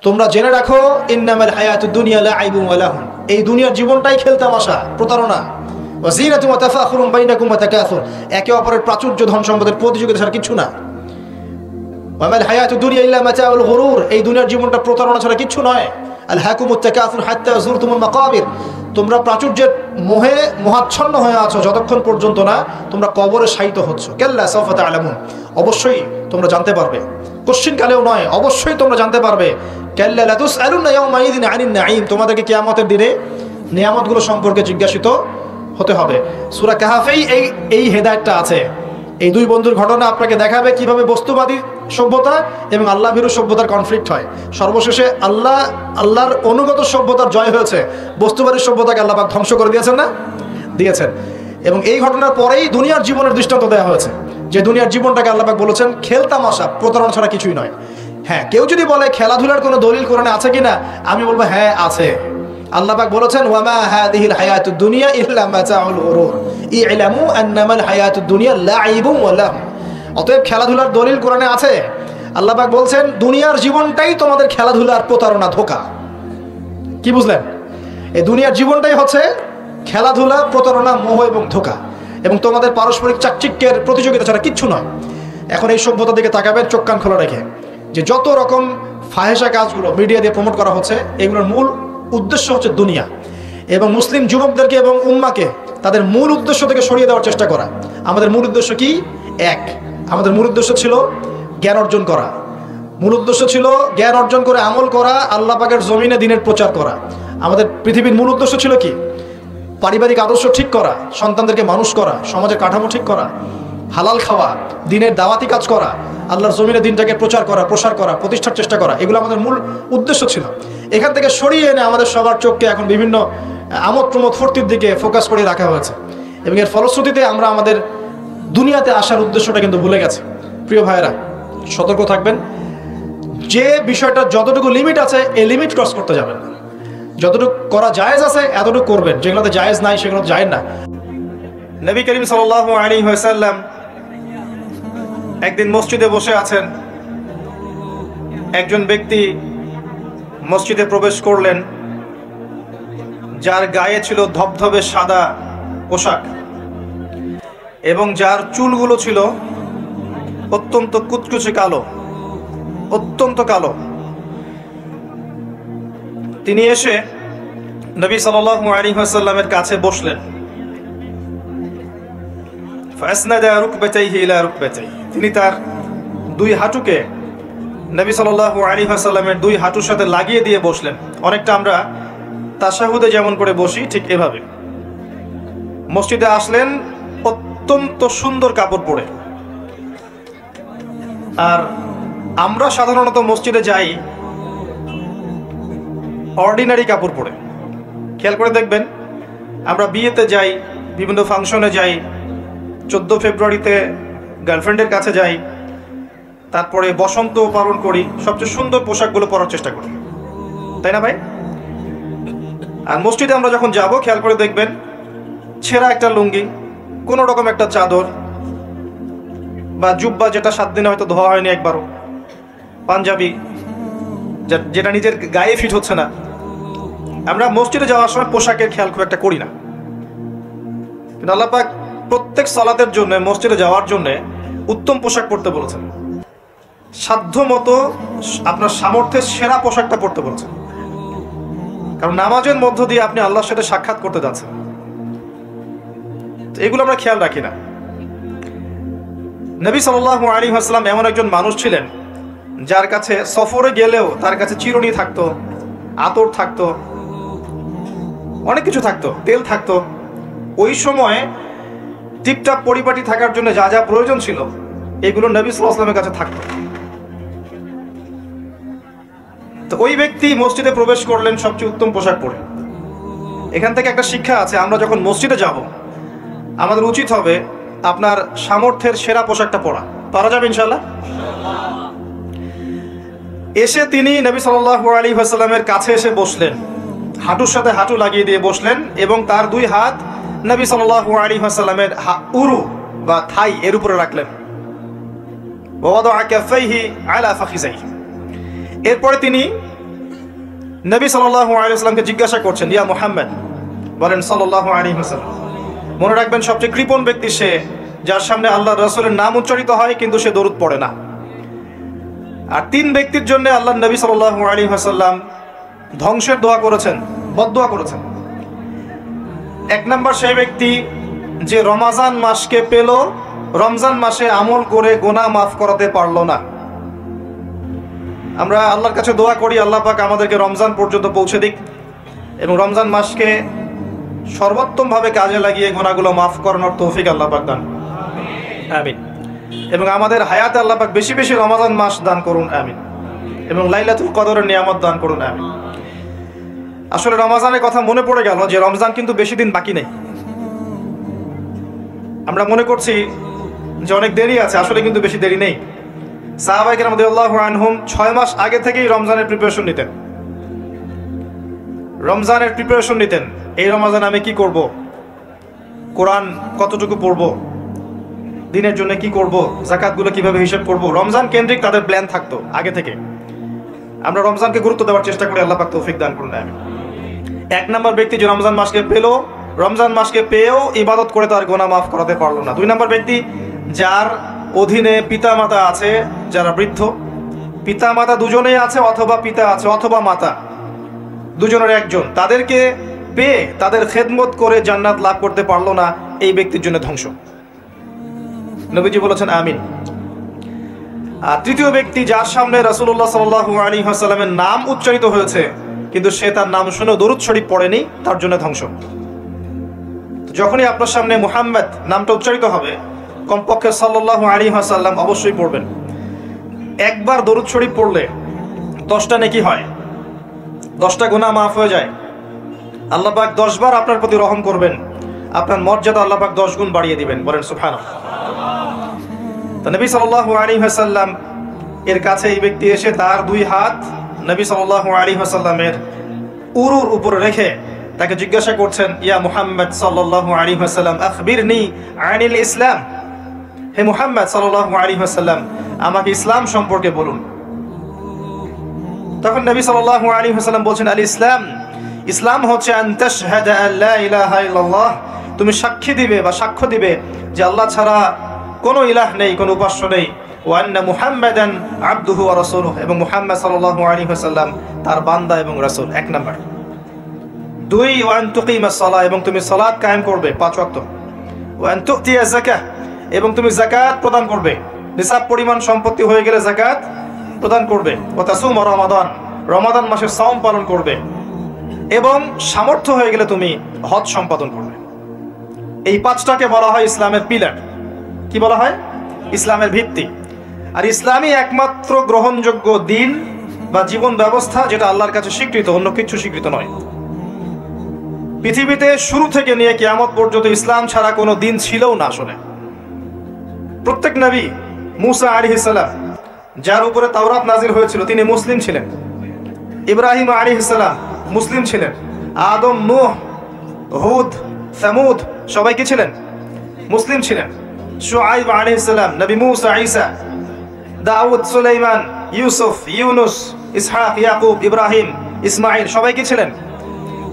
তোমরা জেনে রাখো ইন্নামাল হায়াতুদ দুনিয়া লাইবুন ওয়া লাহু, এই দুনিয়ার জীবনটাই খেলতামাশা, প্রতারণা। ওয়া যিনাতুম ওয়া তাফাখুরুম বাইনাকুম ওয়া তাকাসুর, একে অপরের প্রাচুর্য, ধন সম্পদের প্রতিযোগিতা ছাড়া কিছু না। ওয়া মাল হায়াতুদ দুনিয়া ইল্লা মাতাউল গুরুর, এই দুনিয়ার জীবনটা প্রতারণা ছাড়া কিছু নয়। আলহাকুমুত তাকাসুর হাত্তা যুরতুমুল মাকাবির, তোমরা প্রাচুর্যের মোহে মোহাচ্ছন্ন হয়ে আছো যতক্ষণ পর্যন্ত না তোমরা কবরে শায়িত হচ্ছ। কাল্লা সাওফা তা'লামুন, অবশ্যই তোমরা জানতে পারবে, কোশ্চিন কালেও নয়, অবশ্যই তোমরা জানতে পারবে। কাল্লা লা তুসআলুনা ইয়াওমাইযিন আনিন নাঈম, তোমাদেরকে কিয়ামতের দিনে নিয়ামতগুলো সম্পর্কে জিজ্ঞাসিত হতে হবে। সূরা কাহফেই এই হেদায়েতটা আছে। এই দুই বন্ধুর ঘটনা আপনাকে দেখাবে কিভাবে বস্তুবাদী সভ্যতা এবং আল্লাহ ভীরু সভ্যতার কনফ্লিক্ট হয়। সর্বশেষে আল্লাহর অনুগত সভ্যতার জয় হয়েছে, বস্তুবাদী সভ্যতাকে আল্লাহ পাক ধ্বংস করে দিয়েছেন না? দিয়েছেন। এবং এই ঘটনার পরেই দুনিয়ার জীবনের দৃষ্টান্ত দেওয়া হয়েছে, যে দুনিয়ার জীবনটাকে আল্লাহ পাক বলেছেন খেলতামাশা, প্রতারণা ছাড়া কিছুই নয়। হ্যাঁ, কেউ যদি বলে খেলাধুলার কোনো দলিল কোরআনে আছে কিনা, আমি বলবো হ্যাঁ আছে। আল্লাহ পাক বলেছেন ওয়ামা হাদিহিল হায়াতুদ দুনিয়া ইল্লা মাতাউল গুরুর ই'লামু আন্নামাল হায়াতুদ দুনিয়া লাইবুন ওয়া লাহু। অতএব খেলাধুলার দলিল কোরআনে আছে। আল্লাহ পাক বলছেন দুনিয়ার জীবনটাই তোমাদের খেলাধুলার প্রতারণা, ধোঁকা। কি বুঝলেন? এই দুনিয়ার জীবনটাই হচ্ছে খেলাধুলা, প্রতারণা, মোহ এবং ধোঁকা, এবং তোমাদের পারস্পরিক চাকচিক্যের প্রতিযোগিতা ছাড়া কিচ্ছু নয়। এখন এই সভ্যতার দিকে তাকাবেন চোখ কান খোলা রেখে, যে যত রকম ফাহেসা কাজগুলো মিডিয়া দিয়ে প্রমোট করা হচ্ছে, এগুলোর মূল উদ্দেশ্য হচ্ছে দুনিয়া, এবং মুসলিম যুবকদেরকে এবং উম্মাকে তাদের মূল উদ্দেশ্য থেকে সরিয়ে দেওয়ার চেষ্টা করা। আমাদের মূল উদ্দেশ্য কি? এক, আমাদের মূল উদ্দেশ্য ছিল জ্ঞান অর্জন করা। মূল উদ্দেশ্য ছিল জ্ঞান অর্জন করে আমল করা, আল্লাহ পাকের জমিনে দ্বীনের প্রচার করা। আমাদের পৃথিবীর মূল উদ্দেশ্য ছিল কি? পারিবারিক আদর্শ ঠিক করা, সন্তানদেরকে মানুষ করা, সমাজের কাঠামো ঠিক করা, হালাল খাওয়া, দ্বীনের দাওয়াতি কাজ করা, আল্লাহর জমিনে দ্বীনটাকে প্রচার করা, প্রসার করা, প্রতিষ্ঠার চেষ্টা করা। এগুলো আমাদের মূল উদ্দেশ্য ছিল। এখান থেকে সরিয়ে এনে আমাদের সবার চোখকে এখন বিভিন্ন আমোদ প্রমোদ ফুর্তির দিকে ফোকাস করে রাখা হয়েছে, এবং এর ফলশ্রুতিতে আমরা আমাদের দুনিয়াতে আসার উদ্দেশ্যটা কিন্তু ভুলে গেছে। প্রিয় ভাইয়েরা, সতর্ক থাকবেন, যে বিষয়টা যতটুকু লিমিট আছে এই লিমিট ক্রস করতে যাবেন না। যতটুকু করা জায়েজ আছে এতটুকু করবেন, যেগুলোতে জায়েজ নাই সেগুলো জায়েজ না। নবী করিম সাল্লাল্লাহু আলাইহি ওয়াসাল্লাম একদিন মসজিদে বসে আছেন, একজন ব্যক্তি মসজিদে প্রবেশ করলেন, যার গায়ে ছিল ধবধবে সাদা পোশাক এবং যার চুলগুলো ছিল অত্যন্ত কুচকুচে কালো, অত্যন্ত কালো। তিনি এসে নবী সাল্লাল্লাহু আলাইহি ওয়াসাল্লামের কাছে বসলেন। ফাসনাদা রুকবাতাইহি ইলা রুকবাতাইহি, তিনি তার দুই হাঁটুকে নবী সাল্লাল্লাহু আলাইহি ওয়াসাল্লামের দুই হাঁটুর সাথে লাগিয়ে দিয়ে বসলেন। অনেকটা আমরা তাশাহুদে যেমন করে বসি ঠিক এভাবে। মসজিদে আসলেন অত্যন্ত সুন্দর কাপড় পরে। আর আমরা সাধারণত মসজিদে যাই অর্ডিনারি কাপড় পরে। খেয়াল করে দেখবেন, আমরা বিয়েতে যাই, বিভিন্ন ফাংশনে যাই, 14 ফেব্রুয়ারিতে গার্লফ্রেন্ডের কাছে যাই, তারপরে বসন্ত পালন করি, সবচেয়ে সুন্দর পোশাকগুলো পরার চেষ্টা করি, তাই না ভাই? আর মসজিদে আমরা যখন যাব, খেয়াল করে দেখবেন ছেঁড়া একটা লুঙ্গি, কোনো রকম একটা চাদর বা জুব্বা, যেটা 7 দিনে হয়তো ধোয়া হয়নি একবারও, পাঞ্জাবি যেটা নিজের গায়ে ফিট হচ্ছে না। আমরা মসজিদে যাওয়ার সময় পোশাকের খেয়াল খুব একটা করি না, কিন্তু আল্লাহ পাক প্রত্যেক সালাতের জন্য মসজিদে যাওয়ার জন্য উত্তম পোশাক পরতে বলেছেন। সাধ্য মতো আপনার সামর্থ্যের সেরা পোশাকটা পরতে বলেছেন, কারণ নামাজের মধ্য দিয়ে আপনি আল্লাহর সাথে সাক্ষাৎ করতে যাচ্ছেন। এগুলো আমরা খেয়াল রাখি না। নবী সাল্লাল্লাহু আলাইহি ওয়াসাল্লাম এমন একজন মানুষ ছিলেন যার কাছে সফরে গেলেও তার কাছে চিরুনি থাকতো, আতর থাকতো, অনেক কিছু থাকতো, তেল থাকতো। ওই সময় টিপটাপ পরিপাটি থাকার জন্য যা যা প্রয়োজন ছিল এগুলো নবী সাল্লাল্লাহু আলাইহি ওয়াসাল্লামের কাছে থাকতো। তো ওই ব্যক্তি মসজিদে প্রবেশ করলেন সবচেয়ে উত্তম পোশাক পরে। এখান থেকে একটা শিক্ষা আছে, আমরা যখন মসজিদে যাব আমাদের উচিত হবে আপনার সামর্থ্যের সেরা পোশাকটা পরা। পারা যাবে ইনশাআল্লাহ? এসে তিনি নবী সাল্লাল্লাহু আলাইহি ওয়াসাল্লামের কাছে এসে বসলেন, হাঁটুর সাথে হাঁটু লাগিয়ে দিয়ে বসলেন, এবং তার দুই হাত নবী সাল্লাল্লাহু আলাইহি ওয়াসাল্লামের উরু বা থাই এর উপরে রাখলেন। ওয়াদাআ কাফাইহি আলা ফাখিজাইহি, এরপরে তিনি নবী সাল্লাল্লাহু আলাইহি ওয়াসাল্লামকে জিজ্ঞাসা করছেন, ইয়া মুহাম্মদ, বলেন সাল্লাল্লাহু আলাইহি ওয়াসাল্লাম, মনে রাখবেন সবচেয়ে কৃপণ ব্যক্তি সে যার সামনে আল্লাহর রাসূলের নাম উচ্চারিত হয় কিন্তু সে দরুদ পড়ে না। আর তিন ব্যক্তির জন্য আল্লাহর নবী সাল্লাল্লাহু আলাইহি ওয়াসাল্লাম ধ্বংসের দোয়া করেছেন, বদদোয়া করেছেন। এক নম্বর সেই ব্যক্তি যে রমজান মাসকে পেল, রমজান মাসে আমল করে গুনাহ মাফ করাতে পারলো না। আমরা আল্লাহর কাছে দোয়া করি আল্লাহ পাক আমাদেরকে রমজান পর্যন্ত পৌঁছে দিক এবং রমজান মাসকে সর্বোত্তমভাবে কাজে লাগিয়ে গুনাহগুলো মাফ করানোর তৌফিক আল্লাহ পাক দান, আমিন। এবং আমাদের হায়াতে আল্লাহ পাক বেশি বেশি রমজান মাস দান করুন, আমিন। এবং লাইলাতুল কদরের নিয়ামত দান করুন, আমিন। আসলে রমজানের কথা মনে পড়ে গেল যে রমজান কিন্তু বেশি দিন বাকি নেই। আমরা মনে করছি যে অনেক দেরি আছে, আসলে কিন্তু বেশি দেরি নেই। সাহাবায়ে কেরাম রাদিয়াল্লাহু আনহুম 6 মাস আগে থেকেই রমজানের প্রিপারেশন নিতেন, রমজানের প্রিপারেশন নিতেন। এই রমজান আমি কি করব, কোরআন কতটুকু পড়ব, দিনের জন্য কি করব, যাকাতগুলো কিভাবে হিসাব করব, রমজান কেন্দ্রিক তাদের প্ল্যান থাকতো আগে থেকে। আমরা রমজানকে গুরুত্ব দেওয়ার চেষ্টা করি, আল্লাহ পাক তৌফিক দান করুন, আমিন। এক নম্বর ব্যক্তি যে রমজান মাসকে পেল, রমজান মাসকে পেয়েও ইবাদত করে তার গুনাহ মাফ করাতে পারলো না। 2 নম্বর ব্যক্তি যার অধীনে পিতামাতা আছে, যারা বৃদ্ধ, পিতামাতা দুজনেই আছে অথবা পিতা আছে অথবা মাতা, দুজনের একজন, তাদেরকে পেয়ে তাদের খেদমত করে জান্নাত লাভ করতে পারলো না, এই ব্যক্তির জন্য ধ্বংস। নবীজি বলেছেন আমিন। আর তৃতীয় ব্যক্তি যার সামনে রাসূলুল্লাহ সাল্লাল্লাহু আলাইহি ওয়াসাল্লামের নাম উচ্চারিত হয়েছে কিন্তু সে তার নাম শুনে দরুদ শরীফ পড়েনি, তার জন্য ধ্বংস। যখনই আপনার সামনে মুহাম্মদ নামটা উচ্চারিত হবে কমপক্ষে সাল্লাল্লাহু আলাইহি ওয়াসাল্লাম অবশ্যই পড়বেন। একবার দরুদ শরীফ পড়লে 10টা নেকি হয়, 10টা গুনাহ মাফ হয়ে যায়। আল্লাহ পাক 10 বার আপনার প্রতি রহম করবেন, আপনার মর্যাদা আল্লাহ পাক 10 গুণ বাড়িয়ে দিবেন, বলেন সুবহানাল্লাহ। তো নবী সাল্লাল্লাহু আলাইহি ওয়াসাল্লাম এর কাছে এই ব্যক্তি এসে তার 2 হাত নবী সাল্লাল্লাহু আলাইহি ওয়াসাল্লামের উরুর উপরে রেখে তাকে জিজ্ঞাসা করছেন, ইয়া মুহাম্মদ সাল্লাল্লাহু আলাইহি ওয়াসাল্লাম আখবিরনি আনিল ইসলাম, হে মুহাম্মদ সাল্লাল্লাহু আলাইহি ওয়াসাল্লাম আমাকে ইসলাম সম্পর্কে বলুন। তখন নবী সাল্লাল্লাহু আলাইহি ওয়াসাল্লাম বলছেন, আল ইসলাম, ইসলাম হচ্ছে আন তাশহাদা আল্লা ইলাহা ইল্লাল্লাহ, তুমি সাক্ষী দিবে বা সাক্ষ্য দিবে যে আল্লাহ ছাড়া কোনো ইলাহ নেই, কোনো উপাস্য নেই, ওয়া আন্না মুহাম্মাদান আবদুহু ওয়া রাসূলুহু, এবং মুহাম্মদ সাল্লাল্লাহু আলাইহি ওয়াসাল্লাম তার বান্দা এবং রাসূল। 1 নাম্বার। 2 ওয়া আন তুকিমাস সালাহ, এবং তুমি সালাত কায়েম করবে 5 ওয়াক্ত। ওয়া আন তুতিয়া যাকাত, এবং তুমি যাকাত প্রদান করবে, নিসাব পরিমাণ সম্পত্তি হয়ে গেলে যাকাত প্রদান করবে। ওয়া তাসুম রমাদান, রমাদান মাসে সাওম পালন করবে, এবং সামর্থ্য হয়ে গেলে তুমি হজ সম্পাদন করবে। এই 5টাকে বলা হয় ইসলামের পিলার। কি বলা হয়? ইসলামের ভিত্তি। আর ইসলামই একমাত্র গ্রহণযোগ্য দিন বা জীবন ব্যবস্থা যেটা আল্লাহর কাছে স্বীকৃত, অন্য কিছু স্বীকৃত নয়। পৃথিবীতে শুরু থেকে নিয়ে কিয়ামত পর্যন্ত ইসলাম ছাড়া কোনো দিন ছিলও না। আসলে প্রত্যেক নবী, মুসা আলাইহিস সালাম যার উপরে তাওরাত নাজিল হয়েছিল তিনি মুসলিম ছিলেন, ইব্রাহিম আলাইহিস সালাম মুসলিম ছিলেন, আদম, নূহ, হুদ, সামুদ সবাই কি ছিলেন? মুসলিম ছিলেন। শুআইব আলাইহিস সালাম, নবী মুসা, ঈসা, দাউদ, সুলাইমান, ইউসুফ, ইউনুস, ইসহাক, ইয়াকুব, ইব্রাহিম, ইসমাইল সবাই কি ছিলেন?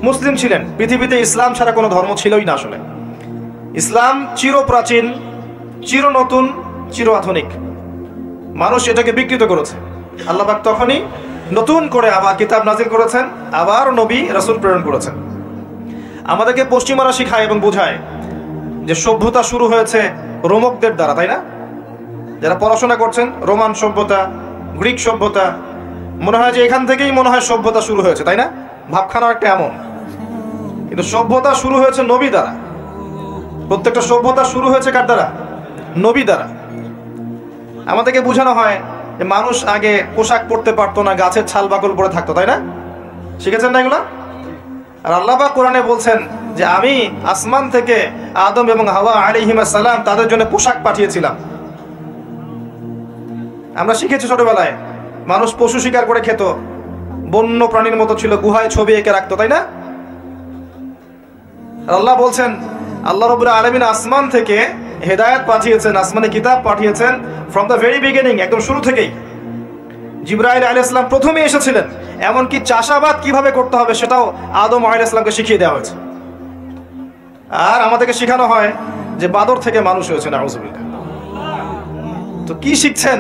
মুসলিম ছিলেন। পৃথিবীতে ইসলাম ছাড়া কোনো ধর্ম ছিলই না। আসলে ইসলাম চিরপ্রাচীন, চির নতুন, চির আধুনিক। মানুষ এটাকে বিকৃত করেছে। আল্লাহ পাক তখনই নতুন করে আবার কিতাব নাজিল করেছেন, আবার নবী রাসূল প্রেরণ করেছেন। আমাদেরকে পশ্চিমারা শিখায় এবং বোঝায় যে সভ্যতা শুরু হয়েছে রোমকদের দ্বারা, তাই না? যারা পড়াশোনা করছেন, রোমান সভ্যতা, গ্রিক সভ্যতা, মনে হয় যে এখান থেকেই মনে হয় সভ্যতা শুরু হয়েছে, তাই না? ভাবখানা একটা এমন। কিন্তু সভ্যতা শুরু হয়েছে নবী দ্বারা। প্রত্যেকটা সভ্যতা শুরু হয়েছে কার দ্বারা? নবী দ্বারা। আমাদেরকে বোঝানো হয় যে মানুষ আগে পোশাক পরতে পারতো না, গাছের ছাল বাকল পরে থাকতো, তাই না? শিখেছেন না এগুলা? আর আল্লাহ পাক কোরআনে বলছেন যে আমি আসমান থেকে আদম এবং হাওয়া আলাইহিস সালাম তাদের জন্য পোশাক পাঠিয়েছিলাম। আমরা শিখেছি ছোটবেলায় মানুষ পশু শিকার করে খেত, বন্য প্রাণীর মতো ছিল, গুহায় ছবি এঁকে রাখতো, তাই না? আল্লাহ বলছেন আল্লাহ রাব্বুল আলামিন আসমান থেকে হেদায়েত পাঠিয়েছেন, আসমানে কিতাব পাঠিয়েছেন ফ্রম দ্য ভেরি বিগিনিং, একদম শুরু থেকেই। জিবরাইল আলাইহিস সালাম প্রথমে এসেছিলেন, এমনকি চাষাবাদ কিভাবে করতে হবে সেটাও আদম আলাইহিস সালামকে শিখিয়ে দেওয়া হয়েছে। আর আমাদেরকে শেখানো হয় যে বাদর থেকে মানুষ হয়েছে, নাউযুবিল্লাহ। তো কি শিখছেন?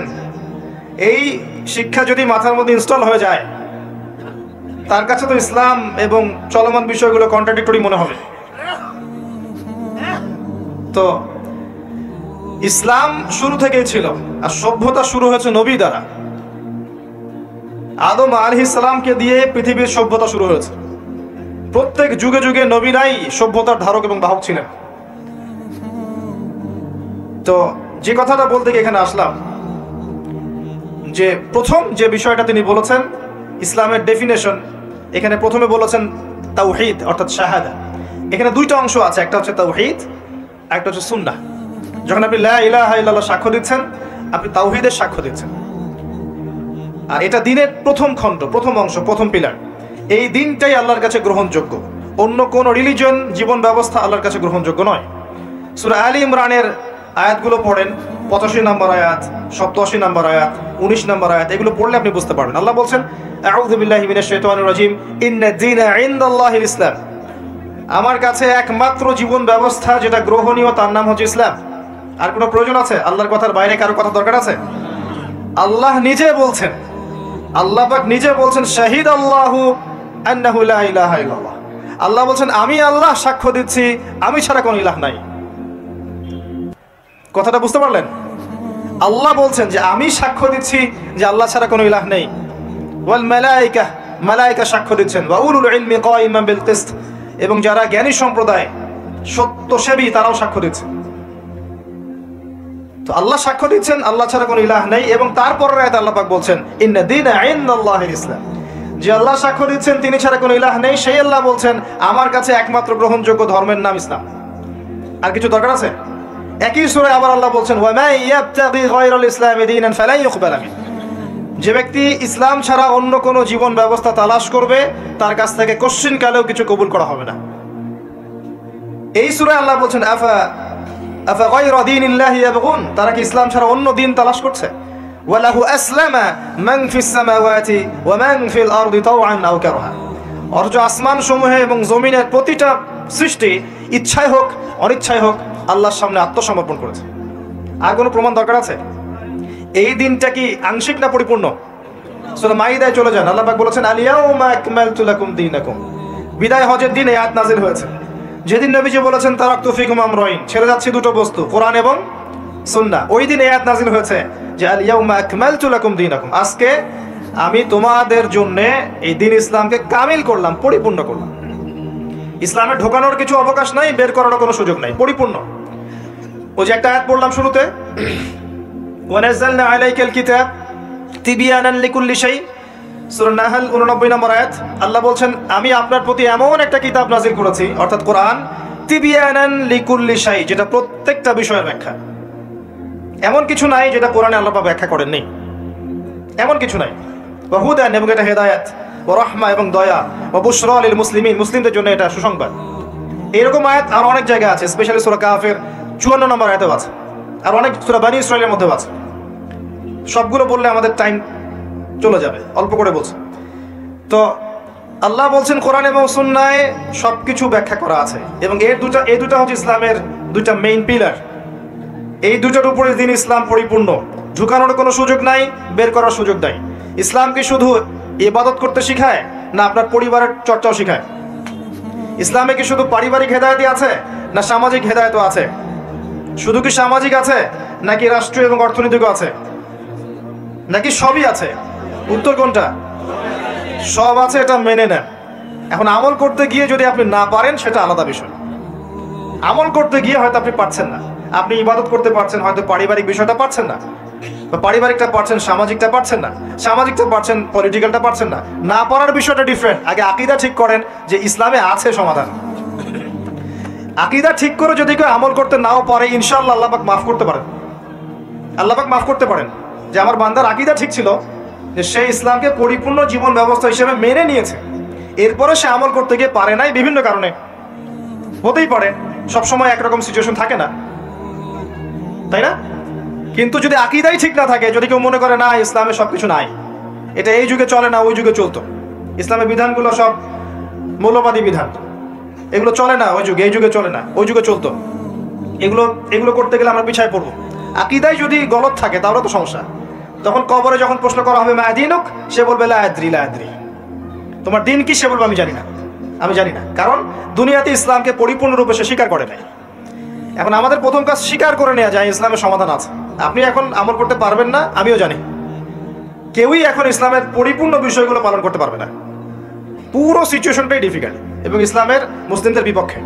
এই শিক্ষা যদি মাথার মধ্যে ইনস্টল হয়ে যায়, তার কাছে তো ইসলাম এবং চলমান বিষয়গুলো কন্ট্রাডিক্টরি মনে হবে। তো ইসলাম শুরু থেকেই ছিল, আর সভ্যতা শুরু হয়েছে নবী দ্বারা। আদম আলাইহিস সালামকে দিয়ে পৃথিবীর সভ্যতা শুরু হয়েছে। প্রত্যেক যুগে যুগে নবীরাই সভ্যতার ধারক এবং বাহক ছিলেন। তো যে কথাটা বলতে গিয়ে এখানে আসলাম, যে প্রথম যে বিষয়টা তিনি বলেছেন ইসলামের ডেফিনেশন, এখানে প্রথমে বলেছেন তাওহীদ অর্থাৎ শাহাদা। এখানে দুইটা অংশ আছে, একটা হচ্ছে তাওহীদ, একটা হচ্ছে সুন্নাহ। যখন আপনি লা ইলাহা ইল্লাল্লাহ সাক্ষ্য দিচ্ছেন, আপনি তাওহীদের সাক্ষ্য দিচ্ছেন। আর এটা দ্বীনের প্রথম খণ্ড, প্রথম অংশ, প্রথম পিলার। এই দিনটাই আল্লাহর কাছে গ্রহণযোগ্য, অন্য কোন রিলিজন, জীবন ব্যবস্থা আল্লাহর কাছে গ্রহণযোগ্য নয়। সূরা আলী ইমরানের আয়াতগুলো পড়েন, 85 নম্বর আয়াত, 87 নম্বর আয়াত, 19 নম্বর আয়াত, এগুলো পড়লে আপনি বুঝতে পারবেন। আল্লাহ বলছেন, আউযু বিল্লাহি মিনাশ শাইতানির রাজিম, ইন্নাদ দীনা ইনদাল্লাহিল ইসলাম। আমার কাছে একমাত্র জীবন ব্যবস্থা যেটা গ্রহণীয় তার নাম হচ্ছে ইসলাম। আর কোনো প্রয়োজন আছে? আল্লাহর কথার বাইরে কারো কথা দরকার আছে? আল্লাহ নিজে বলছেন, আল্লাহ পাক নিজে বলছেন, শাহিদ আল্লাহু আন্নাহু লা ইলাহা ইল্লাল্লাহ। আল্লাহ বলছেন, আমি আল্লাহ সাক্ষ্য দিচ্ছি আমি ছাড়া কোনো ইলাহ নাই। কথাটা বুঝতে পারলেন? আল্লাহ বলছেন যে আমি সাক্ষ্য দিচ্ছি যে আল্লাহ ছাড়া কোনো ইলাহ নেই। ওয়াল মালায়েকা, মালায়েকা সাক্ষ্য দিচ্ছেন, ওয়া উলুল ইলমি কায়িমান বিল কিসত, এবং যারা জ্ঞানী সম্প্রদায়, সত্যসেবী, তারাও সাক্ষ্য দিচ্ছে। তো আল্লাহ সাক্ষ্য দিচ্ছেন আল্লাহ ছাড়া কোনো ইলাহ নেই, এবং তারপরের আয়াতে আল্লাহ পাক বলছেন, ইন্না দীনা ইনদাল্লাহিল ইসলাম। যে আল্লাহ সাক্ষ্য দিচ্ছেন তিনি ছাড়া কোনো ইলাহ নেই, সেই আল্লাহ বলছেন আমার কাছে একমাত্র গ্রহণযোগ্য ধর্মের নাম ইসলাম। আর কিছু দরকার আছে? একই সূরায় আবার আল্লাহ বলছেন, ওয়া মান ইয়াবতাগি গায়রাল ইসলামি দীনান ফালান ইউকবালা মিন। যে ব্যক্তি ইসলাম ছাড়া অন্য কোনো জীবন ব্যবস্থা তালাশ করবে, তার কাছ থেকে কোশ্চিন কালেও কিছু কবুল করা হবে না। এই সূরায় আল্লাহ বলছেন, আফা গায়রা দীনিল্লাহি ইয়াবগুন, তারা কি ইসলাম ছাড়া অন্য দিন তালাশ করছে? ওয়ালাহু আসলামা মান ফিস সামাওয়াতি ওয়া মান ফিল আরদি তাওআন আও কারহা। অর্থ আসমান সমূহে এবং জমিনের প্রতিটা সৃষ্টি ইচ্ছায় হোক অনিচ্ছায় হোক আল্লাহর সামনে আত্মসমর্পণ করেছে। আর কোনো প্রমাণ দরকার আছে? এই দিনটা কি আংশিক না পরিপূর্ণ? সূরা মাইদায় চলে যান, আল্লাহ পাক বলেছেন, আল ইয়াউমা আকমালতু লাকুম দীনাকুম। বিদায় হজের দিন এই আয়াত নাযিল হয়েছে, যেদিন নবীজি বলেছেন তারাকতু ফিকুম আমরাইন, ছেড়ে যাচ্ছে দুটো বস্তু, কোরআন এবং সুন্নাহ। ওই দিন এই আয়াত নাযিল হয়েছে যে আল ইয়াউমা আকমালতু লাকুম দীনাকুম, আজকে আমি তোমাদের জন্য এই দিন ইসলামকে কামিল করলাম, পরিপূর্ণ করলাম। ইসলামে ঢোকানোর কিছু অবকাশ নাই, বের করার কোনো সুযোগ নাই, পরিপূর্ণ। ওই যে একটা আয়াত পড়লাম শুরুতে, ওয়া নাযালনা আলাইকাল কিতাব তিবিয়ানান লিকুল্লি শাই, সূরা নাহল 89 নম্বর আয়াত। আল্লাহ বলছেন, আমি আপনার প্রতি এমন একটা কিতাব নাযিল করেছি, অর্থাৎ কোরআন, তিবিয়ানান লিকুল্লি শাই, যেটা প্রত্যেকটা বিষয়ের ব্যাখ্যা। এমন কিছু নাই যেটা কোরআনে আল্লাহ পাক ব্যাখ্যা করেননি, এমন কিছু নাই। ওয়া হুদান, এবং এটা হেদায়েত, ওয়া রাহমা, এবং দয়া, ওয়া বুশরা লিল মুসলিমিন, মুসলিমদের জন্য এটা সুসংবাদ। এরকম আয়াত আর অনেক জায়গায় আছে, স্পেশালি সূরা কাফের 54 নম্বর আয়াতেও আছে, আর অনেক সূরা বনী ইসরাঈলের মধ্যেও আছে। সবগুলো বললে আমাদের টাইম চলে যাবে, অল্প করে বলছি। তো আল্লাহ বলছেন কোরআন এবং সুন্নাহে সবকিছু ব্যাখ্যা করা আছে, এবং এই দুটা হচ্ছে ইসলামের দুইটা মেইন পিলার। এই দুটার উপরে দিন ইসলাম পরিপূর্ণ, ঢুকানোর কোনো সুযোগ নাই, বের করার সুযোগ নাই। ইসলাম কি শুধু ইবাদত করতে শিখায়, না আপনার পরিবারের চর্চাও শিখায়? ইসলামে কি শুধু পারিবারিক হেদায়েতই আছে, না সামাজিক হেদায়েতও আছে? শুধু কি সামাজিক আছে, নাকি রাষ্ট্রীয় এবং অর্থনৈতিকও আছে, নাকি সবই আছে? উত্তর কোনটা? সব আছে, এটা মেনে নেন। এখন আমল করতে গিয়ে যদি আপনি না পারেন, সেটা আলাদা বিষয়। আমল করতে গিয়ে হয়তো আপনি পারছেন না, আপনি ইবাদত করতে পারছেন, হয়তো পারিবারিক বিষয়টা পারছেন না, বা পারিবারিকটা পারছেন, সামাজিকটা পারছেন না, সামাজিকটা পারছেন, পলিটিক্যালটা পারছেন না। না পারার বিষয়টা ডিফারেন্ট। আগে আকীদা ঠিক করেন যে ইসলামে আছে সমাধান। আকীদা ঠিক করে যদি কেউ আমল করতে নাও পারে, ইনশাআল্লাহ আল্লাহ পাক মাফ করতে পারেন। আল্লাহ পাক মাফ করতে পারেন যে আমার বান্দার আকীদা ঠিক ছিল, যে সে ইসলামকে পরিপূর্ণ জীবন ব্যবস্থা হিসেবে মেনে নিয়েছে, এরপরে সে আমল করতে গিয়ে পারে নাই বিভিন্ন কারণে। হতেই পারে, সবসময় একরকম সিচুয়েশন থাকে না, তাই না? কিন্তু যদি আকীদাই ঠিক না থাকে, যদি কেউ মনে করে না ইসলামে সবকিছু নাই, এটা এই যুগে চলে না, ওই যুগে চলতো। ইসলামের বিধানগুলো সব মৌলবাদী বিধান, এগুলো চলে না ওই যুগে, এই যুগে চলে না, ওই যুগে চলতো। এগুলো করতে গেলে আমরা পিছায় পড়বো। আকীদায় যদি গলত থাকে তাহলে তো সমস্যা। তখন কবরে যখন প্রশ্ন করা হবে মা দীনুক, সে বলবে লা আদরি লা আদরি, তোমার দিন কি? সে বলবে আমি জানি না, আমি জানি না। কারণ দুনিয়াতে ইসলামকে পরিপূর্ণরূপে সে স্বীকার করে নাই। এখন আমাদের প্রথম কাজ স্বীকার করে নেওয়া যায় ইসলামের সমাধান আছে। আপনি এখন আমল করতে পারবেন না, আমিও জানি। কেউই এখন ইসলামের পরিপূর্ণ বিষয়গুলো পালন করতে পারবে না। পুরো সিচুয়েশনটাই ডিফিকাল্ট এবং ইসলামের মুসলিমদের বিপক্ষে।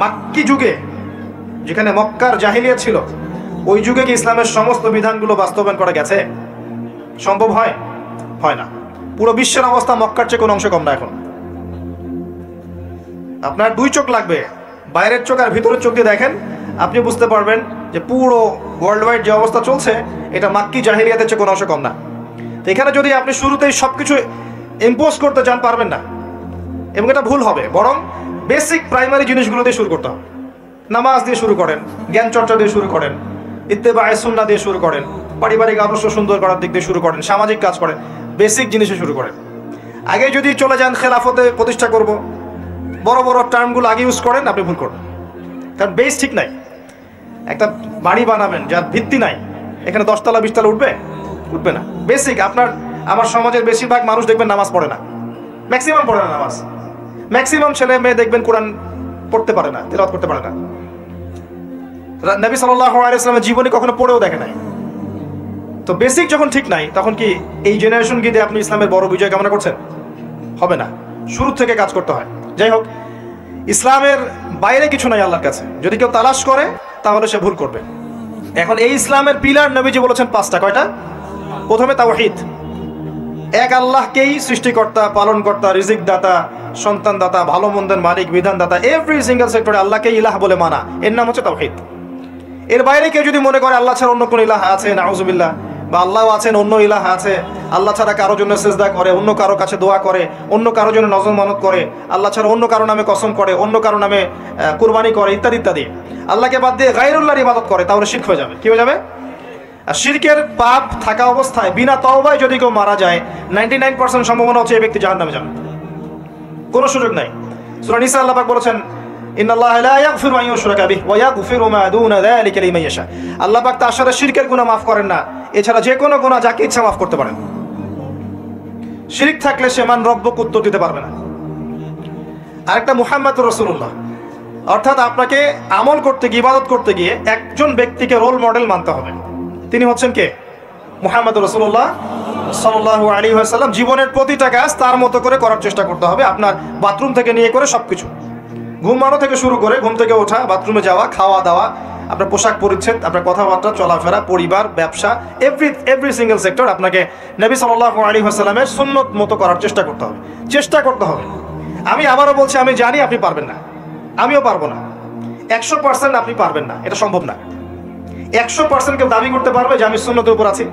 মাক্কি যুগে, যেখানে মক্কার জাহিলিয়াত ছিল, ওই যুগে কি ইসলামের সমস্ত বিধানগুলো বাস্তবায়ন করা গেছে? সম্ভব হয়? হয় না। পুরো বিশ্বের অবস্থা মক্কার চেয়ে কোনো অংশ কম না। এখন আপনার 2 চোখ লাগবে, বাইরের চোখ আর ভিতরের চোখ দিয়ে দেখেন, আপনি বুঝতে পারবেন যে পুরো ওয়ার্ল্ড ওয়াইড যে অবস্থা চলছে এটা মাক্কি জাহিলিয়াতের চেয়ে কোনো অংশ কম না। তো এখানে যদি আপনি শুরুতেই সব কিছু ইম্পোজ করতে চান, পারবেন না, এবং এটা ভুল হবে। বরং বেসিক প্রাইমারি জিনিসগুলো দিয়ে শুরু করতে হবে। নামাজ দিয়ে শুরু করেন, জ্ঞান চর্চা দিয়ে শুরু করেন, ইত্তেবায়ে সুন্নাহ দিয়ে শুরু করেন, পারিবারিক আদর্শ সুন্দর করার দিক দিয়ে শুরু করেন, সামাজিক কাজ করেন, বেসিক জিনিসে শুরু করেন। আগে যদি চলে যান খেলাফতে প্রতিষ্ঠা করব, বড় বড় টার্মগুলো আগে ইউজ করেন, আপনি ভুল করবেন। কারণ বেস ঠিক নাই। একটা বাড়ি বানাবেন যার ভিত্তি নাই, এখানে 10 তলা 20 তলা উঠবে না। বেসিক আমার সমাজের বেশিরভাগ মানুষ দেখবেন নামাজ পড়ে না, ম্যাক্সিমাম পড়ে না নামাজ। ম্যাক্সিমাম ছেলে মেয়ে দেখবেন কোরআন পড়তে পারে না, তিলাওয়াত করতে পারে না। নবী সাল্লাল্লাহু আলাইহি ওয়াসাল্লামের জীবনী কখনো পড়েও দেখে নাই। তো বেসিক যখন ঠিক নাই, তখন কি এই জেনারেশনকে দিয়ে আপনি ইসলামের বড় বিজয় কামনা করছেন? হবে না। শুরু থেকে কাজ করতে হয়। যাই হোক, ইসলামের বাইরে কিছু নাই আল্লাহর কাছে। যদি কেউ তালাশ করে তাহলে সে ভুল করবে। এখন এই ইসলামের পিলার নবীজি বলেছেন 5টা। কয়টা? প্রথমে তাওহীদ, এক আল্লাহকেই সৃষ্টিকর্তা, পালনকর্তা, রিজিক দাতা, সন্তান দাতা, ভালো মন্দের মালিক, বিধান দাতা, এভরি সিঙ্গেল সেক্টরে আল্লাহকে ইলাহ বলে মানা, এর নাম হচ্ছে তাওহীদ। এর বাইরে কেউ যদি মনে করে আল্লাহ ছাড়া অন্য কোনো ইলাহ আছে, নাউজুবিল্লাহ, বা আল্লাহ আছেন, অন্য ইলাহ আছে, আল্লাহ ছাড়া কারোর জন্য সিজদা করে, অন্য কারো কাছে দোয়া করে, অন্য কারোর জন্য নজর মানত করে, আল্লাহ ছাড়া অন্য কারো নামে কসম করে, অন্য কারো নামে কুরবানি করে, ইত্যাদি ইত্যাদি, আল্লাহকে বাদ দিয়ে গায়রুল্লাহর ইবাদত করে, তাহলে শিরক হয়ে যাবে। কি হয়ে যাবে? আর শিরকের পাপ থাকা অবস্থায় বিনা তওবায় যদি কেউ মারা যায়, 99% সম্ভাবনা হচ্ছে এই ব্যক্তি জাহান্নামে যাবে, কোনো সুযোগ নাই। সূরা নিসা আল্লাহ পাক বলেছেন, ইন্নাল্লাহা লা ইয়াগফিরু আন ইউশরাকা বিহি ওয়া ইয়াগফিরু মা দুনা যালিকা লিমান ইয়াশা। আল্লাহ পাক তার সাথে শিরকের গুনাহ মাফ করেন না, এছাড়া যে কোনো গুনাহ যাকে ইচ্ছা মাফ করতে পারেন। শিরক থাকলে সে মান রব্বক উত্তর দিতে পারবে না। আরেকটা মুহাম্মাদুর রাসূলুল্লাহ, অর্থাৎ আপনাকে আমল করতে গিয়ে, ইবাদত করতে গিয়ে একজন ব্যক্তিকে রোল মডেল মানতে হবে। তিনি হচ্ছেন কে? মুহাম্মাদুর রাসূলুল্লাহ সাল্লাল্লাহু আলাইহি ওয়াসাল্লাম। জীবনের প্রতিটা কাজ তার মতো করে করার চেষ্টা করতে হবে। আপনার বাথরুম থেকে নিয়ে করে সবকিছু, ঘুমানো থেকে শুরু করে, ঘুম থেকে ওঠা, বাথরুমে যাওয়া, খাওয়া দাওয়া, আপনার পোশাক পরিচ্ছদ, আপনার কথাবার্তা, চলাফেরা, পরিবার, ব্যবসা, এভরি সিঙ্গেল সেক্টর আপনাকে নবী সাল্লাল্লাহু আলাইহি ওয়াসাল্লামের সুন্নত মতো করার চেষ্টা করতে হবে। চেষ্টা করতে হবে। আমি আবারও বলছি, আমি জানি আপনি পারবেন না, আমিও পারবো না। 100% আপনি পারবেন না, এটা সম্ভব না। 100% কেউ দাবি করতে পারবে যে আমি সুন্নতের উপর আছি?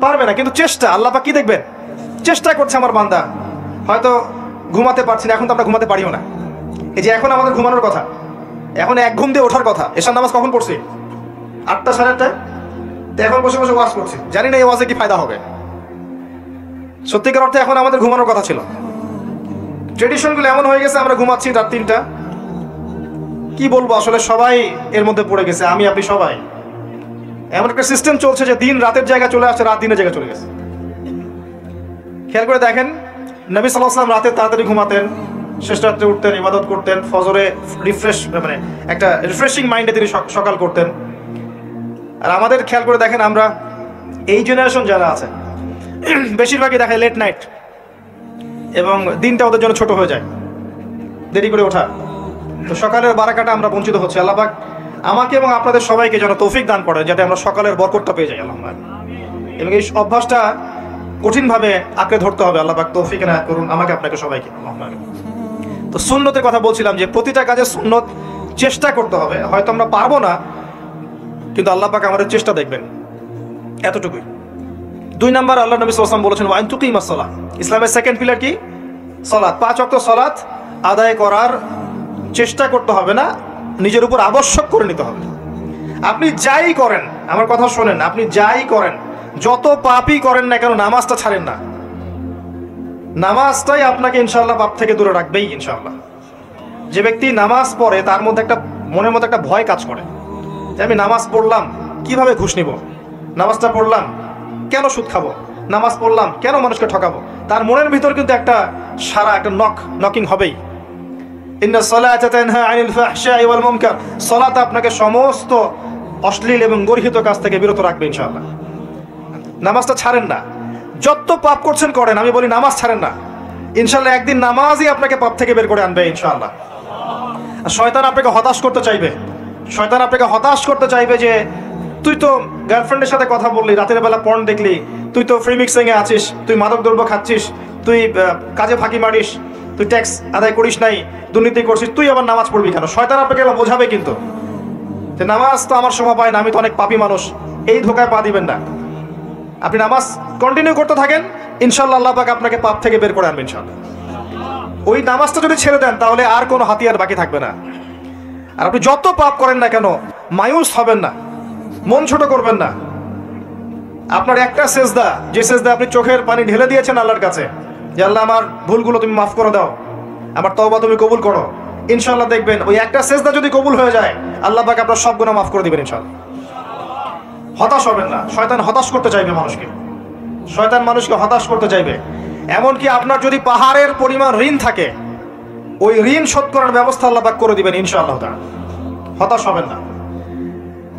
পারবে না। কিন্তু চেষ্টা, আল্লাহ পাক কি দেখবেন? চেষ্টা করছে আমার বান্দা। হয়তো ঘুমাতে পারছি না, এখন তো আমরা ঘুমাতে পারিও না। এই যে এখন আমাদের ঘুমানোর কথা, এখন এক ঘুম দিয়ে ওঠার কথা। এশার নামাজ কখন পড়ছি? 8টা 8:30। তো এখন বসে বসে ওয়াজ করছি, জানি না এই ওয়াজে কি ফায়দা হবে। সত্যিকার অর্থে এখন আমাদের ঘুমানোর কথা ছিল। ট্রেডিশনগুলো এমন হয়ে গেছে, আমরা ঘুমাচ্ছি রাত 3টা। কি বলবো, আসলে সবাই এর মধ্যে পড়ে গেছে, আমি আপনি সবাই। এমন একটা সিস্টেম চলছে যে দিন রাতের জায়গায় চলে আসছে, রাত দিনের জায়গায় চলে গেছে। খেয়াল করে দেখেন, নবী সাল্লাল্লাহু আলাইহি ওয়াসাল্লাম রাতে তাড়াতাড়ি ঘুমাতেন, শেষ রাত্রে উঠতেন, ইবাদত করতেন, ফজরে একটা রিফ্রেশিং মাইন্ডে তিনি সকাল করতেন। আর আমাদের খেয়াল করে দেখেন, আমরা এই জেনারেশন যারা আছে বেশিরভাগই দেখায় লেট নাইট, এবং দিনটা ওদের জন্য ছোট হয়ে যায়, দেরি করে ওঠা। তো সকালের বারাকাটা আমরা বঞ্চিত হচ্ছি। আল্লাহ পাক আমাকে এবং আপনাদের সবাইকে যেন তৌফিক দান করেন, যাতে আমরা সকালের বরকতটা পেয়ে যাই। আল্লাহুম্মা। এবং এই অভ্যাসটা কঠিনভাবে আঁকড়ে ধরতে হবে। আল্লাহ পাক তৌফিক এনায়েত করুন আমাকে, আপনাকে, সবাইকে। আল্লাহুম্মা। তো সুন্নতের কথা বলছিলাম যে প্রতিটা কাজে সুন্নত চেষ্টা করতে হবে। হয়তো আমরা পারবো না, কিন্তু আল্লাহ পাক আমাদের চেষ্টা দেখবেন, এতটুকুই। 2 নাম্বার, আল্লাহ নবী সাল্লাল্লাহু আলাইহি ওয়াসাল্লাম বলেছেন, ওয়া আন তুকিমাস সালাহ। ইসলামের সেকেন্ড পিলার কি? সালাত। 5 ওয়াক্ত সালাত আদায় করার চেষ্টা করতে হবে না, নিজের উপর আবশ্যক করে নিতে হবে। আপনি যাই করেন, আমার কথা শোনেন, আপনি যাই করেন, যত পাপই করেন না কেন নামাজটা ছাড়েন না। নামাজটাই আপনাকে ইনশাআল্লাহ পাপ থেকে দূরে রাখবেই ইনশাআল্লাহ। যে ব্যক্তি নামাজ পড়ে তার মধ্যে একটা মনের মধ্যে একটা ভয় কাজ করে যে আমি নামাজ পড়লাম কিভাবে ঘুষ নিব, নামাজটা পড়লাম কেন সুদ খাবো, নামাজ পড়লাম কেন মানুষকে ঠকাবো। তার মনের ভিতর কিন্তু একটা সারা একটা নকিং হবেই। ইন্না সালাতা তানহা আনিল ফাহশাই ওয়াল মুনকার, সালাত আপনাকে সমস্ত অশ্লীল এবং গর্হিত কাজ থেকে বিরত রাখবে ইনশাআল্লাহ। নামাজটা ছাড়েন না, যত পাপ করছেন করেন, আমি বলি নামাজ ছাড়েন না। ইনশাআল্লাহ একদিন নামাজই আপনাকে পাপ থেকে বের করে আনবে ইনশাআল্লাহ। শয়তান আপনাকে হতাশ করতে চাইবে, শয়তান আপনাকে হতাশ করতে চাইবে যে তুই তো গার্লফ্রেন্ডের সাথে কথা বললি, রাতের বেলা পর্ন দেখলি, তুই তো ফ্রি মিক্সিংয়ে আছিস, তুই মাদক দ্রব্য খাচ্ছিস, তুই কাজে ফাঁকি মারিস, তুই ট্যাক্স আদায় করিস নাই, দুর্নীতি করছিস, তুই আবার নামাজ পড়বি কেন? শয়তান আপনাকে এবার বোঝাবে কিন্তু যে নামাজ তো আমার সময় পায় না, আমি তো অনেক পাপী মানুষ। এই ধোকায় পা দিবেন না। আপনি নামাজ কন্টিনিউ করতে থাকেন, ইনশাআল্লাহ আল্লাহ পাক আপনাকে পাপ থেকে বের করে আনবেন ইনশাআল্লাহ। ওই নামাজটা যদি ছেড়ে দেন তাহলে আর কোনো হাতিয়ার বাকি থাকবে না। আর আপনি যত পাপ করেন না কেন মায়ুস হবেন না, মন ছোট করবেন না। আপনার একটা সেজদা, যে সেজদা আপনি চোখের পানি ঢেলে দিয়েছেন আল্লাহর কাছে যে আল্লাহ আমার ভুলগুলো তুমি মাফ করে দাও, আমার তওবা তুমি কবুল করো, ইনশাআল্লাহ দেখবেন ওই একটা সেজদা যদি কবুল হয়ে যায় আল্লাহ পাক আপনার সব গুনাহ মাফ করে দিবেন ইনশাআল্লাহ। হতাশ হবেন না। শয়তান হতাশ করতে চাইবে মানুষকে, শয়তান মানুষকে হতাশ করতে চাইবে। এমনকি আপনার যদি পাহাড়ের পরিমাণ ঋণ থাকে, ওই ঋণ শোধ করার ব্যবস্থা আল্লাহ পাক করে দিবেন ইনশাআল্লাহ তাআলা। হতাশ হবেন না,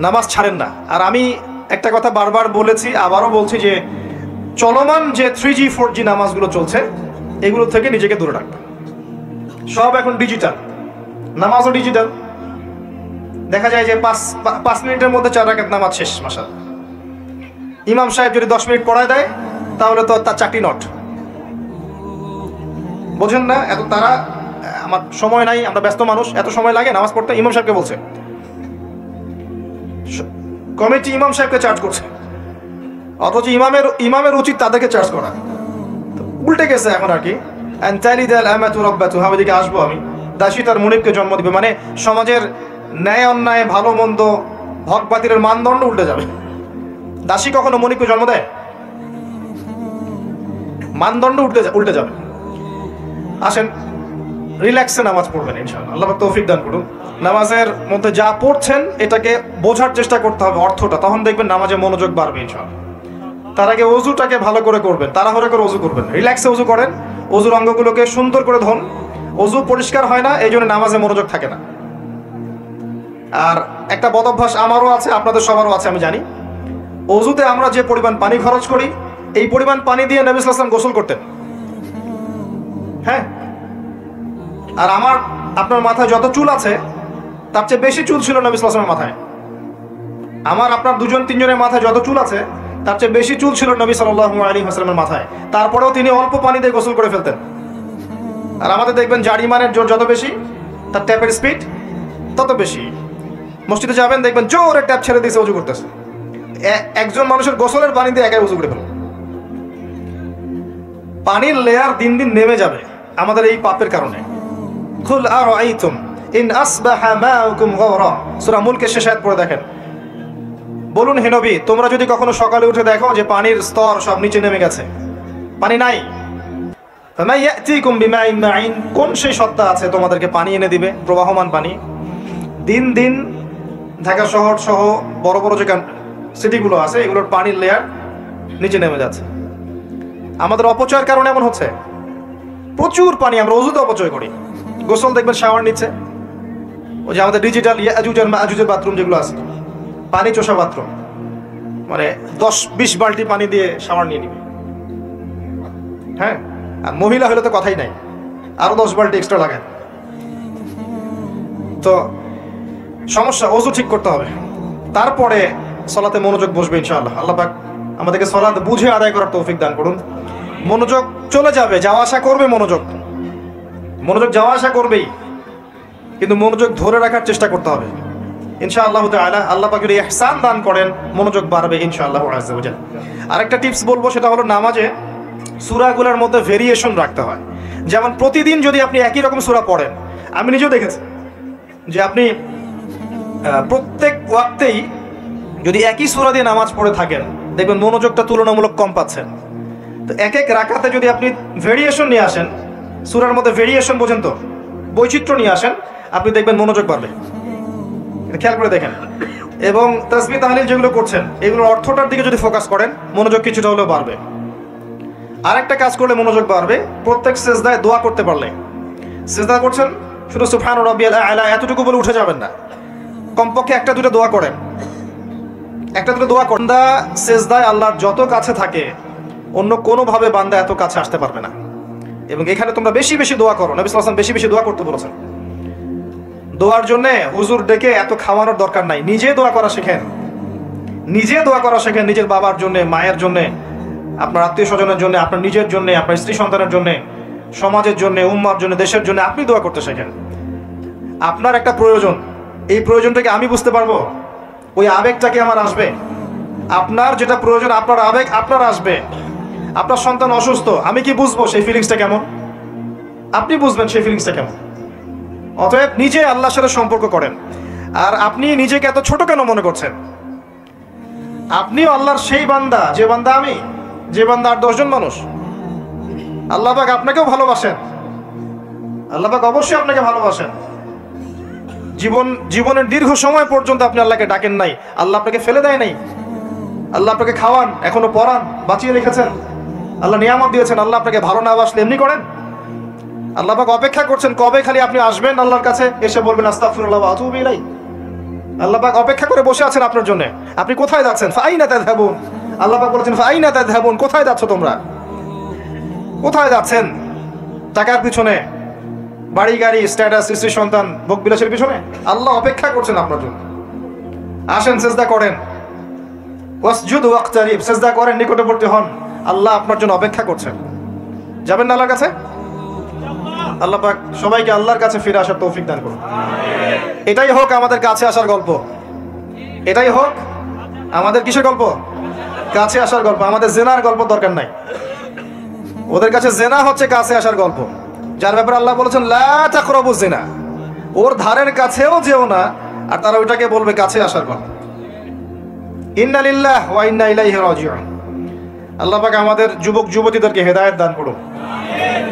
নামাজ ছাড়েন না। আর আমি একটা কথা বারবার বলেছি, আবারও বলছি যে চলমান যে 3G 4G নামাজগুলো চলছে এগুলো থেকে নিজেকে দূরে রাখবেন। সব এখন ডিজিটাল, নামাজও ডিজিটাল। দেখা যায় যে 5 মিনিটের মধ্যে 4 রাকাত নামাজ শেষ মাশাআল্লাহ। ইমাম সাহেব যদি 10 মিনিট পড়ায় দেয় তাহলে তো তার চাকরি নট। বোঝেন না? এত তারা, আমার সময় নাই, আমরা ব্যস্ত মানুষ, এত সময় লাগে নামাজ পড়তে? ইমাম সাহেবকে বলছে, কমিটি ইমাম সাহেবকে চার্জ করছে, অথচ ইমামের উচিত তাদেরকে চার্জ করা। উল্টে গেছে এখন আর কি। দিকে আসবো আমি। দাসী তার মুনিবকে জন্ম দিবে, মানে সমাজের ন্যায় অন্যায় ভালো মন্দ হক বাতিলের মানদণ্ড উল্টে যাবে। দাসী কখনো মনিবকে জন্ম দেয়? মানদণ্ড উল্টে যাবে। আসেন রিল্যাক্সে নামাজ পড়বেন ইনশাআল্লাহ। আল্লাহ পাক তৌফিক দান করুন। নামাজের মধ্যে যা পড়ছেন এটাকে বোঝার চেষ্টা করতে হবে অর্থটা, তখন দেখবেন নামাজে মনোযোগ বাড়বে ইনশাআল্লাহ। তার আগে ওযুটাকে ভালো করে করবেন, তাড়াহুড়া করে ওযু করবেন, রিল্যাক্সে ওযু করেন, ওযুর অঙ্গগুলোকে সুন্দর করে ধোন। ওযু পরিষ্কার হয় না, এই জন্য নামাজে মনোযোগ থাকে না। আর একটা বদ অভ্যাস আমারও আছে, আপনাদের সবারও আছে আমি জানি। ওযুতে আমরা যে পরিমাণ পানি খরচ করি, এই পরিমাণ পানি দিয়ে নবী সাল্লাল্লাহু আলাইহি ওয়াসাল্লাম গোসল করতেন। হ্যাঁ, আর আপনার মাথায় যত চুল আছে তার চেয়ে বেশি চুল ছিল নবী সাল্লাল্লাহু আলাইহি ওয়াসাল্লামের মাথায়। আপনার 2-3 জনের মাথায় যত চুল আছে তার চেয়ে বেশি চুল ছিল নবী সাল্লাল্লাহু আলাইহি ওয়াসাল্লামের মাথায়। তারপরেও তিনি অল্প পানি দিয়ে গোসল করে ফেলতেন। আর আমাদের দেখবেন জারিমানের জোর যত বেশি, তার ট্যাপের স্পিড তত বেশি। মসজিদে যাবেন দেখবেন জোরে ট্যাপ ছেড়ে দিয়েছে, ওযু করতেছে। একজন মানুষের গোসলের পানি দিয়ে একাই ওযু করে ফেলবে। পানির লেয়ার দিন দিন নেমে যাবে আমাদের এই পাপের কারণে। কুল আরাআইতুম ইন আসবাহা মাউকুম গাওরা, সূরা মুলকের শেষ আয়াত পড়ে দেখেন। বলুন হে নবী, তোমরা যদি কখনো সকালে উঠে দেখো যে পানির স্তর সব নিচে নেমে গেছে, পানি নাই, ফামা ইয়াতিকুম বিমাইন মাইন, কোন সেই সত্তা আছে তোমাদেরকে পানি এনে দিবে, প্রবাহমান পানি? দিন দিন ঢাকা শহর সহ বড় বড় যে সিটিগুলো আছে এগুলোর পানির লেয়ার নিচে নেমে যাচ্ছে। আমাদের অপচয়ের কারণে এমন হচ্ছে। প্রচুর পানি আমরা ওযুতে অপচয় করি। গোসল দেখবেন শাওয়ার নিচ্ছে, ওই যে আমাদের ডিজিটাল ইয়াজুজ আর মাজুজের বাথরুম যেগুলো আছে, পানি চোষা বাথরুম, মানে 10-20 বালতি পানি দিয়ে শাওয়ার নিয়ে নিবে। হ্যাঁ, আর মহিলা হলে তো কথাই নাই, আরো 10 বালতি এক্সট্রা লাগায়। তো সমস্যা, ওযু ঠিক করতে হবে, তারপরে সালাতে মনোযোগ বসবে ইনশাআল্লাহ। আল্লাহ পাক আমাদেরকে সালাত বুঝে আদায় করার তৌফিক দান করুন। মনোযোগ চলে যাবে, যাওয়া আসা করবে, মনোযোগ যাওয়া আসা করবেই, কিন্তু মনোযোগ ধরে রাখার চেষ্টা করতে হবে ইনশাআল্লাহ তাআলা। আল্লাহ পাক যদি ইহসান দান করেন মনোযোগ বাড়বে ইনশাআল্লাহ আযজা ওয়া জাল্লা। আরেকটা টিপস বলবো, সেটা হলো নামাজে সূরাগুলোর মধ্যে ভেরিয়েশন রাখতে হয়। যেমন প্রতিদিন যদি আপনি একই রকম সূরা পড়েন, আমি নিজেও দেখেছি যে আপনি প্রত্যেক ওয়াক্তেই যদি একই সূরা দিয়ে নামাজ পড়ে থাকেন, দেখবেন মনোযোগটা তুলনামূলক কম পাচ্ছেন। তো এক এক রাকাতে যদি আপনি ভেরিয়েশন নিয়ে আসেন, সূরার মধ্যে ভেরিয়েশন বোঝেন তো, বৈচিত্র্য নিয়ে আসেন, আপনি দেখবেন মনোযোগ বাড়বে। এটা খেয়াল করে দেখেন। এবং তাসবিহ তাহলিল যেগুলো করছেন এগুলোর অর্থটার দিকে যদি ফোকাস করেন মনোযোগ কিছুটা হলেও বাড়বে। আরেকটা কাজ করলে মনোযোগ বাড়বে, প্রত্যেক সেজদায় দোয়া করতে পারলে। সেজদা করছেন, শুধু সুবহান রাব্বিয়াল আ'লা এতটুকু বলে উঠে যাবেন না, কমপক্ষে একটা দুটো দোয়া করেন, একটা দুটো দোয়া করেন। বান্দা সেজদায় আল্লাহর যত কাছে থাকে অন্য কোনোভাবে বান্দা এত কাছে আসতে পারবে না। এবং এখানে তোমরা বেশি বেশি দোয়া করো, নবী সাল্লাল্লাহু আলাইহি ওয়াসাল্লাম বেশি বেশি দোয়া করতে বলেছেন। দোয়ার জন্য হুজুর ডেকে এত খাওয়ানোর দরকার নাই, নিজে দোয়া করা শেখেন, নিজে দোয়া করা শেখেন। নিজের বাবার জন্য, মায়ের জন্য, আপনার আত্মীয় স্বজনের জন্য, আপনার নিজের জন্য, আপনার স্ত্রী সন্তানের জন্য, সমাজের জন্য, উম্মার জন্য, দেশের জন্য আপনি দোয়া করতে শেখেন। আপনার একটা প্রয়োজন, এই প্রয়োজনটাকে আমি বুঝতে পারবো, ওই আবেগটাকে আমার আসবে। আপনার যেটা প্রয়োজন, আপনার আবেগ আপনার আসবে। আপনার সন্তান অসুস্থ, আমি কি বুঝবো সেই ফিলিংসটা কেমন? আপনি বুঝবেন সেই ফিলিংসটা কেমন। অতএব নিজে আল্লাহর সাথে সম্পর্ক করেন। আর আপনি নিজেকে এত ছোট কেন মনে করছেন? আপনিও আল্লাহর সেই বান্দা, যে বান্দা আমি, যে বান্দা আর 10 জন মানুষ। আল্লাহ পাক আপনাকেও ভালোবাসেন, আল্লাহ পাক অবশ্যই আপনাকে ভালোবাসেন। জীবনের দীর্ঘ সময় পর্যন্ত আপনি আল্লাহকে ডাকেন নাই, আল্লাহ আপনাকে ফেলে দেয় নাই। আল্লাহ আপনাকে খাওয়ান, এখনো পড়ান, বাঁচিয়ে রেখেছেন, আল্লাহ নিয়ামত দিয়েছেন। আল্লাহ আপনাকে ভালো না বাসলে এমনি করেন? আল্লাহ পাক অপেক্ষা করছেন কবে খালি আপনি আসবেন আল্লাহর কাছে, এসে বলবেন আস্তাগফিরুল্লাহ ওয়া আতুবু ইলাইহি। আল্লাহ পাক অপেক্ষা করে বসে আছেন আপনার জন্য। আপনি কোথায় যাচ্ছেন? ফাআইনা তাযহাবুন। আল্লাহ পাক বলেছেন ফাআইনা তাযহাবুন, কোথায় যাচ্ছ তোমরা? কোথায় যাচ্ছেন? টাকার পিছনে, বাড়ি গাড়ি, স্ট্যাটাস, স্ত্রী সন্তান, ভোগ বিলাসের পিছনে? আল্লাহ অপেক্ষা করছেন আপনার জন্য। আসেন, সিজদা করেন, ওয়াসজুদ ওয়াকতারিব, সিজদা করেন, নিকটবর্তী হন। আল্লাহ আপনার জন্য অপেক্ষা করছেন। যাবেন না আল্লাহর কাছে? আল্লাহ পাক সবাইকে আল্লাহর কাছে ফিরে আসার তৌফিক দান করুন। এটাই হোক আমাদের কাছে আসার গল্প, এটাই হোক আমাদের কিসের গল্প? কাছে আসার গল্প। আমাদের জেনার গল্প দরকার নাই, ওদের কাছে জেনা হচ্ছে কাছে আসার গল্প, যার ব্যাপারে আল্লাহ বলেছেন লা তাকরাবুজ জিনা, ওর ধারের কাছেও যেও না, আর তারা ওইটাকে বলবে কাছে আসার গল্প। ইন্না লিল্লাহি ওয়া ইন্না ইলাইহি রাজিউন। আল্লাহ পাক আমাদের যুবক যুবতীদেরকে হেদায়েত দান করুন,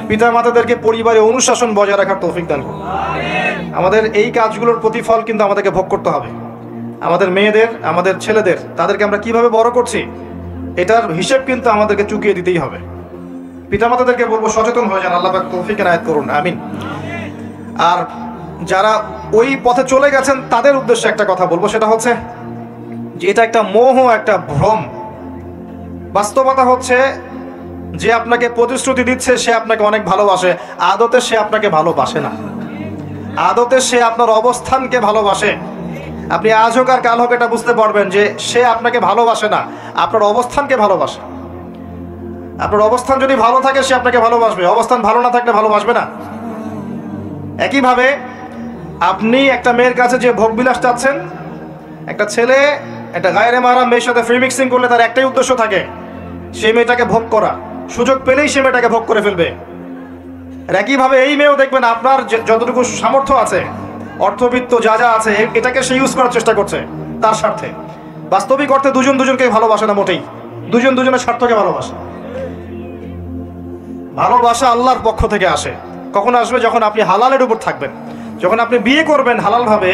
পিতা মাতাদেরকে পরিবারে অনুশাসন বজায় রাখার তৌফিক দান করুন। আমাদের এই কাজগুলোর প্রতিফল কিন্তু আমাদেরকে ভোগ করতে হবে। আমাদের মেয়েদের, আমাদের ছেলেদের, তাদেরকে আমরা কিভাবে বড় করছি এটার হিসেব কিন্তু আমাদেরকে চুকিয়ে দিতেই হবে। পিতামাতাদেরকে বলবো সচেতন হয়ে যান, আল্লাহ পাক তৌফিক এনায়েত করুন, আমিন। আর যারা ওই পথে চলে গেছেন তাদের উদ্দেশ্যে একটা কথা বলবো, সেটা হচ্ছে যে এটা একটা মোহ, একটা ভ্রম। বাস্তবতা হচ্ছে যে আপনাকে প্রতিশ্রুতি দিচ্ছে সে আপনাকে অনেক ভালোবাসে, আদতে সে আপনাকে ভালোবাসে না। আদতে সে আপনার অবস্থানকে ভালোবাসে। আপনি আজ হোক আর কাল হোক এটা বুঝতে পারবেন যে সে আপনাকে ভালোবাসে না, আপনার অবস্থানকে ভালোবাসে। আপনার অবস্থান যদি ভালো থাকে সে আপনাকে ভালোবাসবে, অবস্থান ভালো না থাকলে ভালোবাসবে না। একইভাবে আপনি একটা মেয়ের কাছে যে ভোগবিলাস চাচ্ছেন, একটা ছেলে একটা গায়রে মাহরাম মেয়ের সাথে ফ্রি মিক্সিং করলে তার একটাই উদ্দেশ্য থাকে, সেই মেয়েটাকে ভোগ করা। সুযোগ পেলেই সে মেয়েটাকে ভোগ করে ফেলবে। আর একইভাবে এই মেয়েও দেখবেন আপনার যতটুকু সামর্থ্য আছে, অর্থবিত্ত যা যা আছে, এটাকে সে ইউজ করার চেষ্টা করছে তার স্বার্থে। বাস্তবিক অর্থে দুজন দুজনকে ভালোবাসে না মোটেই, দুজন দুজনের স্বার্থকে ভালোবাসে। ভালোবাসা আল্লাহর পক্ষ থেকে আসে। কখন আসবে? যখন আপনি হালালের উপর থাকবেন, যখন আপনি বিয়ে করবেন হালালভাবে।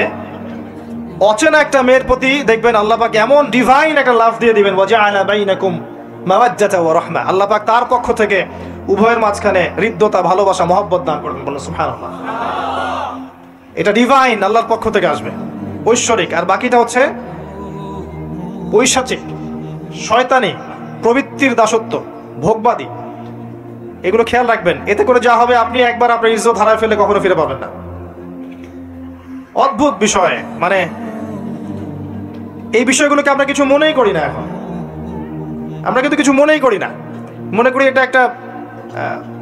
অচেনা একটা মেয়ের প্রতি দেখবেন আল্লাহ পাক এমন ডিভাইন একটা লাভ দিয়ে দিবেন, ওয়াজআলা বাইনাকুম মাওয়াজ্জাতা ওয়া রাহমা। আল্লাহ পাক তার পক্ষ থেকে উভয়ের মাঝখানে হৃদ্যতা, ভালোবাসা, মহব্বত দান করবেন। বলুন সুবহানাল্লাহ। এটা ডিভাইন, আল্লাহর পক্ষ থেকে আসবে, ঐশ্বরিক। আর বাকিটা হচ্ছে পৈশাচিক, শয়তানি, প্রবৃত্তির দাসত্ব, ভোগবাদী। এগুলো খেয়াল রাখবেন। এতে করে যা হবে, আপনি একবার আপনার ইজ্জত হারায় ফেলে কখনো ফিরে পাবেন না। অদ্ভুত বিষয়, মানে এই বিষয়গুলোকে আমরা কিছু মনেই করি না এখন। আমরা কিন্তু কিছু মনেই করি না, মনে করি এটা একটা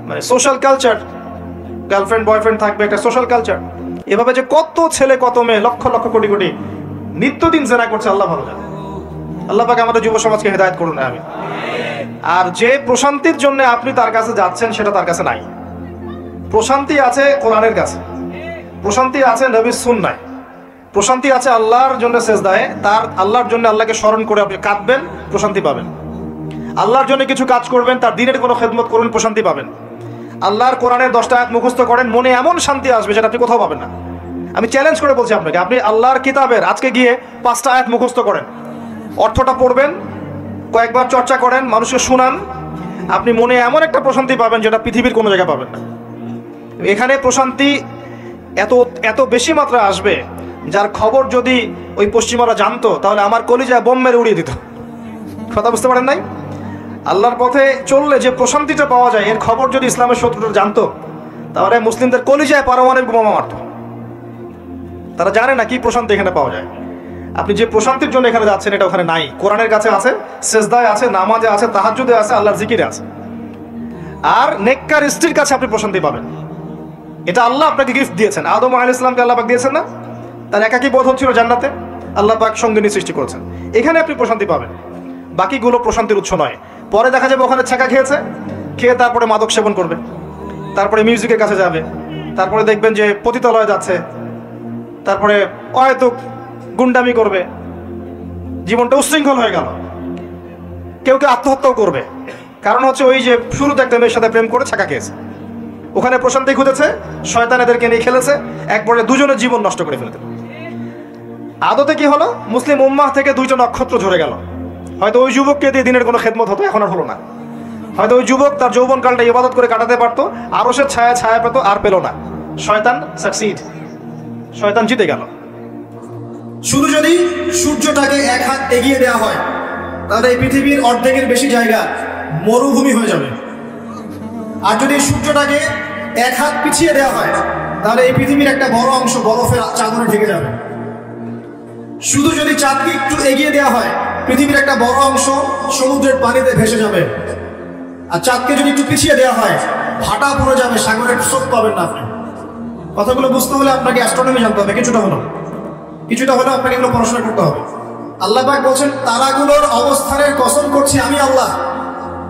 মানে সোশ্যাল কালচার। গার্লফ্রেন্ড বয়ফ্রেন্ড থাকবে, একটা সোশ্যাল কালচার। এভাবে যে কত ছেলে কত মেয়ে, লক্ষ লক্ষ কোটি কোটি নিত্যদিন জেনা করছে, আল্লাহ ভালো জানে। আল্লাহ পাক আমাদের যুব সমাজকে হেদায়েত করুন, আমিন। আর যে প্রশান্তির জন্য আপনি তার কাছে যাচ্ছেন সেটা তার কাছে নাই। প্রশান্তি আছে কোরআনের কাছে, প্রশান্তি আছে নবীর সুন্নায়, প্রশান্তি আছে আল্লাহর জন্য সেজদায়। তার আল্লাহর জন্য আল্লাহকে স্মরণ করে আপনি কাঁদবেন, প্রশান্তি পাবেন। আল্লাহর জন্য কিছু কাজ করবেন, তার দিনের কোনো খেদমত করবেন, প্রশান্তি পাবেন। আল্লাহর কোরআনের 10টা আয়াত মুখস্থ করেন, মনে এমন শান্তি আসবে যেটা আপনি কোথাও পাবেন না। আমি চ্যালেঞ্জ করে বলছি আপনাকে, আপনি আল্লাহর কিতাবের আজকে গিয়ে 5টা আয়াত মুখস্থ করেন, অর্থটা পড়বেন, কয়েকবার চর্চা করেন, মানুষকে শুনান, আপনি মনে এমন একটা প্রশান্তি পাবেন যেটা পৃথিবীর কোনো জায়গায় পাবেন না। এখানে প্রশান্তি এত এত বেশি মাত্রা আসবে, যার খবর যদি ওই পশ্চিমারা জানতো তাহলে আমার কলিজায় বোম মেরে উড়িয়ে দিত। কথা বুঝতে পারেন নাই? আল্লাহর পথে চললে যে প্রশান্তিটা পাওয়া যায়, এর খবর যদি ইসলামের শত্রুরা জানতো তাহলে মুসলিমদের কলিজায় পারমাণবিক বোমা মারত। তারা জানে না কি প্রশান্তি এখানে পাওয়া যায়। আপনি যে প্রশান্তির জন্য এখানে যাচ্ছেন এটা ওখানে নাই। কোরআনের কাছে আছে, সেজদায় আছে, নামাজে আছে, তাহাজ্জুদে আছে, আল্লাহর জিকিরে আছে। আর নেককার স্ত্রীর কাছে আপনি প্রশান্তি পাবেন। এটা আল্লাহ আপনাকে গিফট দিয়েছেন। আদম আলাইহিস সালামকে আল্লাহ পাক দিয়েছেন না? তার একাকী বোধ হচ্ছিল জান্নাতে, আল্লাহ পাক সঙ্গিনী সৃষ্টি করেছেন। এখানে আপনি প্রশান্তি পাবেন, বাকিগুলো প্রশান্তির উৎস নয়। পরে দেখা যাবে ওখানে ছ্যাঁকা খেয়েছে, খেয়ে তারপরে মাদক সেবন করবে, তারপরে মিউজিকের কাছে যাবে, তারপরে দেখবেন যে পতিতালয়ে যাচ্ছে, তারপরে হয়তো গুন্ডামি করবে, জীবনটা উশৃঙ্খল হয়ে গেল। কেউ কেউ আত্মহত্যাও করবে, কারণ হচ্ছে ওই যে শুরুতে একটা মেয়ের সাথে প্রেম করে ছ্যাঁকা খেয়েছে, ওখানে প্রশান্তি খুঁজেছে, শয়তান এদেরকে নিয়ে খেলেছে, একবারে দুজনের জীবন নষ্ট করে ফেলেছে। আদতে কি হলো, মুসলিম উম্মাহ থেকে 2টা নক্ষত্র ঝরে গেল। হয়তো ওই যুবককে দিয়ে দিনের কোনো খেদমত হতো, এখন আর হলো না। হয়তো ওই যুবক তার যৌবনকালটা ইবাদত করে কাটাতে পারতো, আরো সে ছায়া ছায়া পেত, আর পেল না। শয়তান সাকসিড, শয়তান জিতে গেল। শুধু যদি সূর্যটাকে 1 হাত এগিয়ে দেওয়া হয় তাহলে এই পৃথিবীর অর্ধেকের বেশি জায়গা মরুভূমি হয়ে যাবে। আর যদি সূর্যটাকে 1 হাত পিছিয়ে দেওয়া হয় তাহলে এই পৃথিবীর একটা বড় অংশ বরফের চাদরে ঢেকে যাবে। শুধু যদি চাঁদকে একটু এগিয়ে দেওয়া হয় পৃথিবীর একটা বড় অংশ সমুদ্রের পানিতে ভেসে যাবে। আর চাঁদকে যদি একটু পিছিয়ে দেওয়া হয় ভাটা পড়ে যাবে, সাগরের স্রোত পাবেন না আপনি। কথাগুলো বুঝতে হলে আপনাকে অ্যাস্ট্রোনমি জানতে হবে, কিছুটা হলেও আপনাকে এগুলো পড়াশোনা করতে হবে। আল্লাহ পাক বলছেন, তারাগুলোর অবস্থানের কসম করছি আমি আল্লাহ।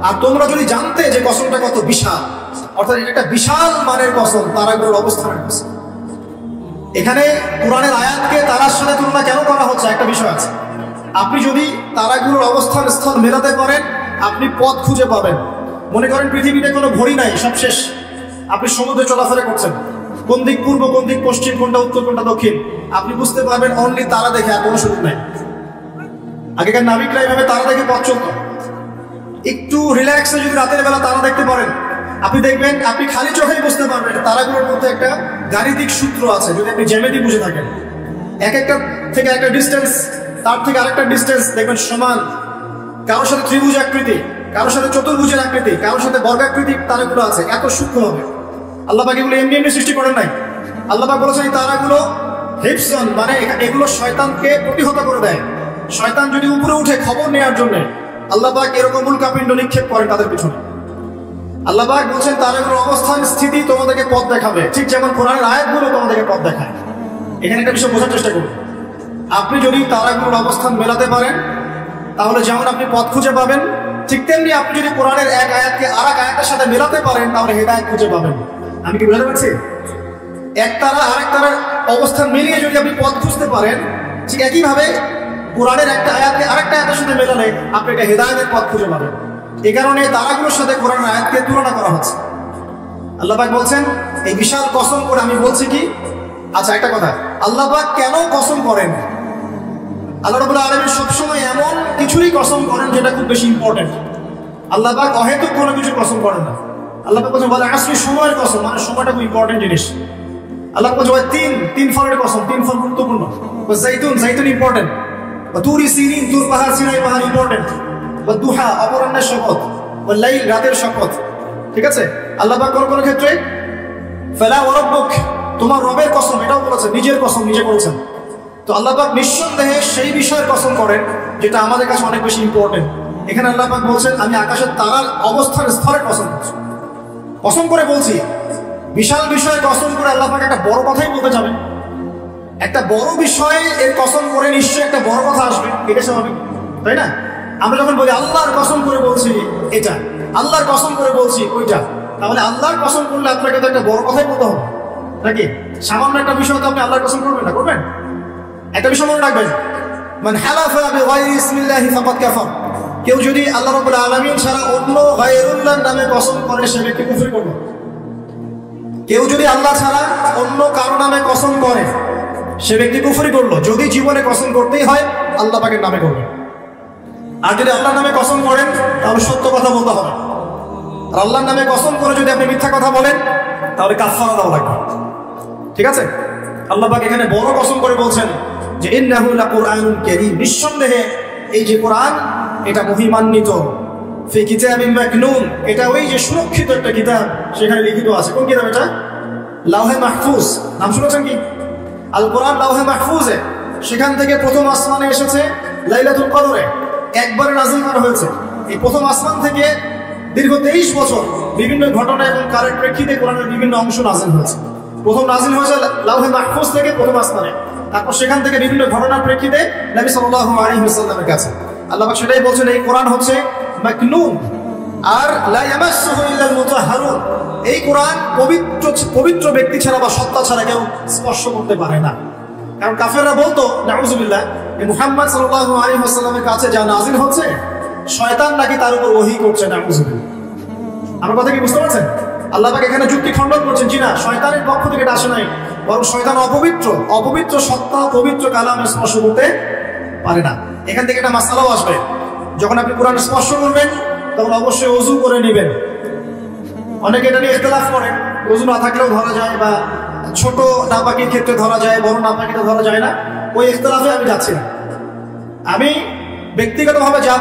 আর তোমরা যদি জানতে যে কসমটা কত বিশাল, অর্থাৎ এটা একটা বিশাল মানের কসম, তারাগুলোর অবস্থানের কসম। এখানে কোরআনের আয়াতকে তারার সাথে তুলনা কেন করা হচ্ছে একটা বিষয় আছে। আপনি যদি তারাগুলোর অবস্থান স্থল মেলাতে পারেন আপনি পথ খুঁজে পাবেন। মনে করেন পৃথিবীতে কোনো ঘড়ি নাই, সব শেষ, আপনি সমুদ্রে চলাফেরা করছেন, কোন দিক পূর্ব, কোন দিক পশ্চিম, কোনটা উত্তর, কোনটা দক্ষিণ আপনি বুঝতে পারবেন অনলি তারা দেখে, আর কোনো সুযোগ নাই। আগেকার নাবিকরা এইভাবে তারা দেখে পথ চলত। একটু রিল্যাক্সে যদি রাতের বেলা তারা দেখতে পারেন আপনি দেখবেন, আপনি খালি চোখেই বুঝতে পারবেন তারাগুলোর মধ্যে একটা গাণিতিক সূত্র আছে। যদি আপনি জ্যামিতি বুঝে থাকেন, এক একটা থেকে একটা ডিস্টেন্স, তার থেকে আরেকটা ডিস্টেন্স দেখবেন সমান। কারোর সাথে ত্রিভুজ আকৃতি, কারোর সাথে চতুর্ভুজের আকৃতি, কারোর সাথে বর্গাকৃতির তারাগুলো আছে, এত সূক্ষ্ম হবে। আল্লাহ পাক এগুলো এমনি এমনি সৃষ্টি করেন নাই। আল্লাহ পাক বলেছেন এই তারাগুলো হিফজন, মানে এগুলো শয়তানকে প্রতিহত করে দেয়। শয়তান যদি উপরে উঠে খবর নেওয়ার জন্য আল্লাহ পাক এরকম উল্কাপিণ্ড নিক্ষেপ করেন তাদের পিছনে। আল্লাহ পাক বলছেন তারাগুলোর অবস্থান স্থিতি তোমাদেরকে পথ দেখাবে, ঠিক যেমন কোরআনের আয়াতগুলো তোমাদেরকে পথ দেখায়। এখানে একটা বিষয় বোঝার চেষ্টা করুন। আপনি যদি তারাগুলোর অবস্থান মেলাতে পারেন তাহলে যেমন আপনি পথ খুঁজে পাবেন, ঠিক তেমনি আপনি যদি কোরআনের এক আয়াতকে আর এক আয়াতের সাথে মেলাতে পারেন তাহলে হেদায়েত খুঁজে পাবেন। আমি কি বুঝতে পারছি? এক তারা আরেক তারার অবস্থান মিলিয়ে যদি আপনি পথ খুঁজতে পারেন, ঠিক একইভাবে কোরআনের একটা আয়াতকে আরেকটা আয়াতের সাথে মেলালে আপনি একটা হেদায়েতের পথ খুঁজে পাবেন। এই কারণে তারাগুলোর সাথে কোরআনের আয়াতকে তুলনা করা হচ্ছে। আল্লাহ পাক বলছেন এই বিশাল কসম করে আমি বলছি কি, আচ্ছা একটা কথা, আল্লাহ পাক কেন কসম করেন? আল্লাহ রাব্বুল আলামিন সবসময় এমন কিছুরই কসম করেন যেটা খুব বেশি ইম্পর্টেন্ট। আল্লাহ পাক অহেতুক কোনো কিছু কসম করেন না। আল্লাহ পাক বলে আসলে সময়ের কসম, মানে সময়টা খুব ইম্পর্টেন্ট জিনিস। আল্লাহ পাক বলে তিন ফলের কসম, 3 ফল গুরুত্বপূর্ণ। জাইতুন ইম্পর্টেন্ট, তুরি সিরিন, তুর পাহাড়, সিনাই পাহাড় ইম্পর্টেন্ট, দুহা অপরাহ্নের শপথ, লাইল রাতের শপথ। ঠিক আছে? আল্লাহ পাক কোন কোন ক্ষেত্রে ফালা ওয়া রাব্বুক, তোমার রবের কসম এটাও বলেছেন, নিজের কসম নিজে করেছেন। তো আল্লাহ পাক নিঃসন্দেহে সেই বিষয়ের কসম করেন যেটা আমাদের কাছে অনেক বেশি ইম্পর্টেন্ট। এখানে আল্লাহ পাক বলছেন আমি আকাশের তারার অবস্থান স্থলের কসম করছি, কসম করে বলছি। বিশাল বিষয়ে কসম করে আল্লাহ পাক একটা বড় কথাই বলতে যাবেন। একটা বড় বিষয়ে এর কসম করে নিশ্চয়ই একটা বড় কথা আসবে, এটা স্বাভাবিক, তাই না? আমরা যখন বলি আল্লাহর কসম করে বলছি এটা, আল্লাহর কসম করে বলছি ওইটা, তাহলে আল্লাহর কসম করলে আপনাকে তো একটা বড় কথাই বলতে হবে নাকি? সামান্য একটা বিষয় তো আপনি আল্লাহর কসম করবেন না, করবেন? একটা বিষয় মনে রাখবেন, মান হালাফা বিগাইরি ইসমিল্লাহি ফাকাদ কাফার, কেউ যদি আল্লাহ রাব্বুল আলামিন ছাড়া অন্য গায়রুল্লাহর নামে কসম করে সে ব্যক্তি কুফরি করবে। কেউ যদি আল্লাহ ছাড়া অন্য কারো নামে কসম করে সে ব্যক্তি কুফরি করলো। যদি জীবনে কসম করতেই হয় আল্লাহ পাকের নামে করবে। আর যদি আল্লাহর নামে কসম করেন তাহলে সত্য কথা বলতে হবে। আর আল্লাহর নামে কসম করে যদি আপনি মিথ্যা কথা বলেন তাহলে কাফারা দেওয়া লাগবে। ঠিক আছে? আল্লাহ পাক এখানে বড় কসম করে বলছেন যে ইন্নাহু লাকুরআনুন কারীম, নিঃসন্দেহে এই যে কোরআন এটা মহিমান্বিত, ফি কিতাবিন মাকনুন, এটা ওই যে সুরক্ষিত একটা কিতাব, সেখানে লিখিত আছে। কোন কিতাব এটা? লাওহে মাহফুজ। নাম শুনেছেন কি? আল কোরআন লাওহে মাহফুজে, সেখান থেকে প্রথম আসমানে এসেছে লাইলাতুল কদরে, একবারে নাযিল করা হয়েছে। এই প্রথম আসমান থেকে দীর্ঘ 23 বছর বিভিন্ন ঘটনা এবং কারের প্রেক্ষিতে কোরআনের বিভিন্ন অংশ নাযিল হয়েছে। প্রথম নাযিল হয়েছে লাওহে মাহফুজ থেকে প্রথম আসমানে, তারপর সেখান থেকে বিভিন্ন ঘটনার প্রেক্ষিতে নবী সাল্লাল্লাহু আলাইহি ওয়াসাল্লামের কাছে। আল্লাহ পাক সেটাই বলছেন এই কোরআন হচ্ছে মাকনুন, আর লা ইয়ামাসসুহু ইল্লাল মুতাহহারুন, এই কোরআন পবিত্র ব্যক্তি ছাড়া বা সত্তা ছাড়া কেউ স্পর্শ করতে পারে না। কারণ কাফেররা বলতো নাউযুবিল্লাহ, এই মুহাম্মদ সাল্লাল্লাহু আলাইহি ওয়াসাল্লামের কাছে যা নাযিল হচ্ছে শয়তান নাকি তার উপর ওহী করছে। নাউযুবিল্লাহ। আমার কথা কি বুঝতে পারছেন? আল্লাহ পাক এখানে যুক্তি খণ্ডন করছেন, জি না, শয়তানের পক্ষ থেকে এটা আসে নাই, বরং শয়তান অপবিত্র সত্তা পবিত্র কালামে স্পর্শ করতে পারে না। এখান থেকে একটা মাসআলাও আসবে, যখন আপনি কোরআন স্পর্শ করবেন তখন অবশ্যই ওযু করে নেবেন। অনেকে এটা নিয়ে ইখতিলাফ করে, ওযু না থাকলেও ধরা যায়, বা ছোট নাপাকির ক্ষেত্রে ধরা যায়, বড় নাপাকিতে ধরা যায় না। ওই ইখতিলাফে আমি যাচ্ছি না। আমি ব্যক্তিগতভাবে যা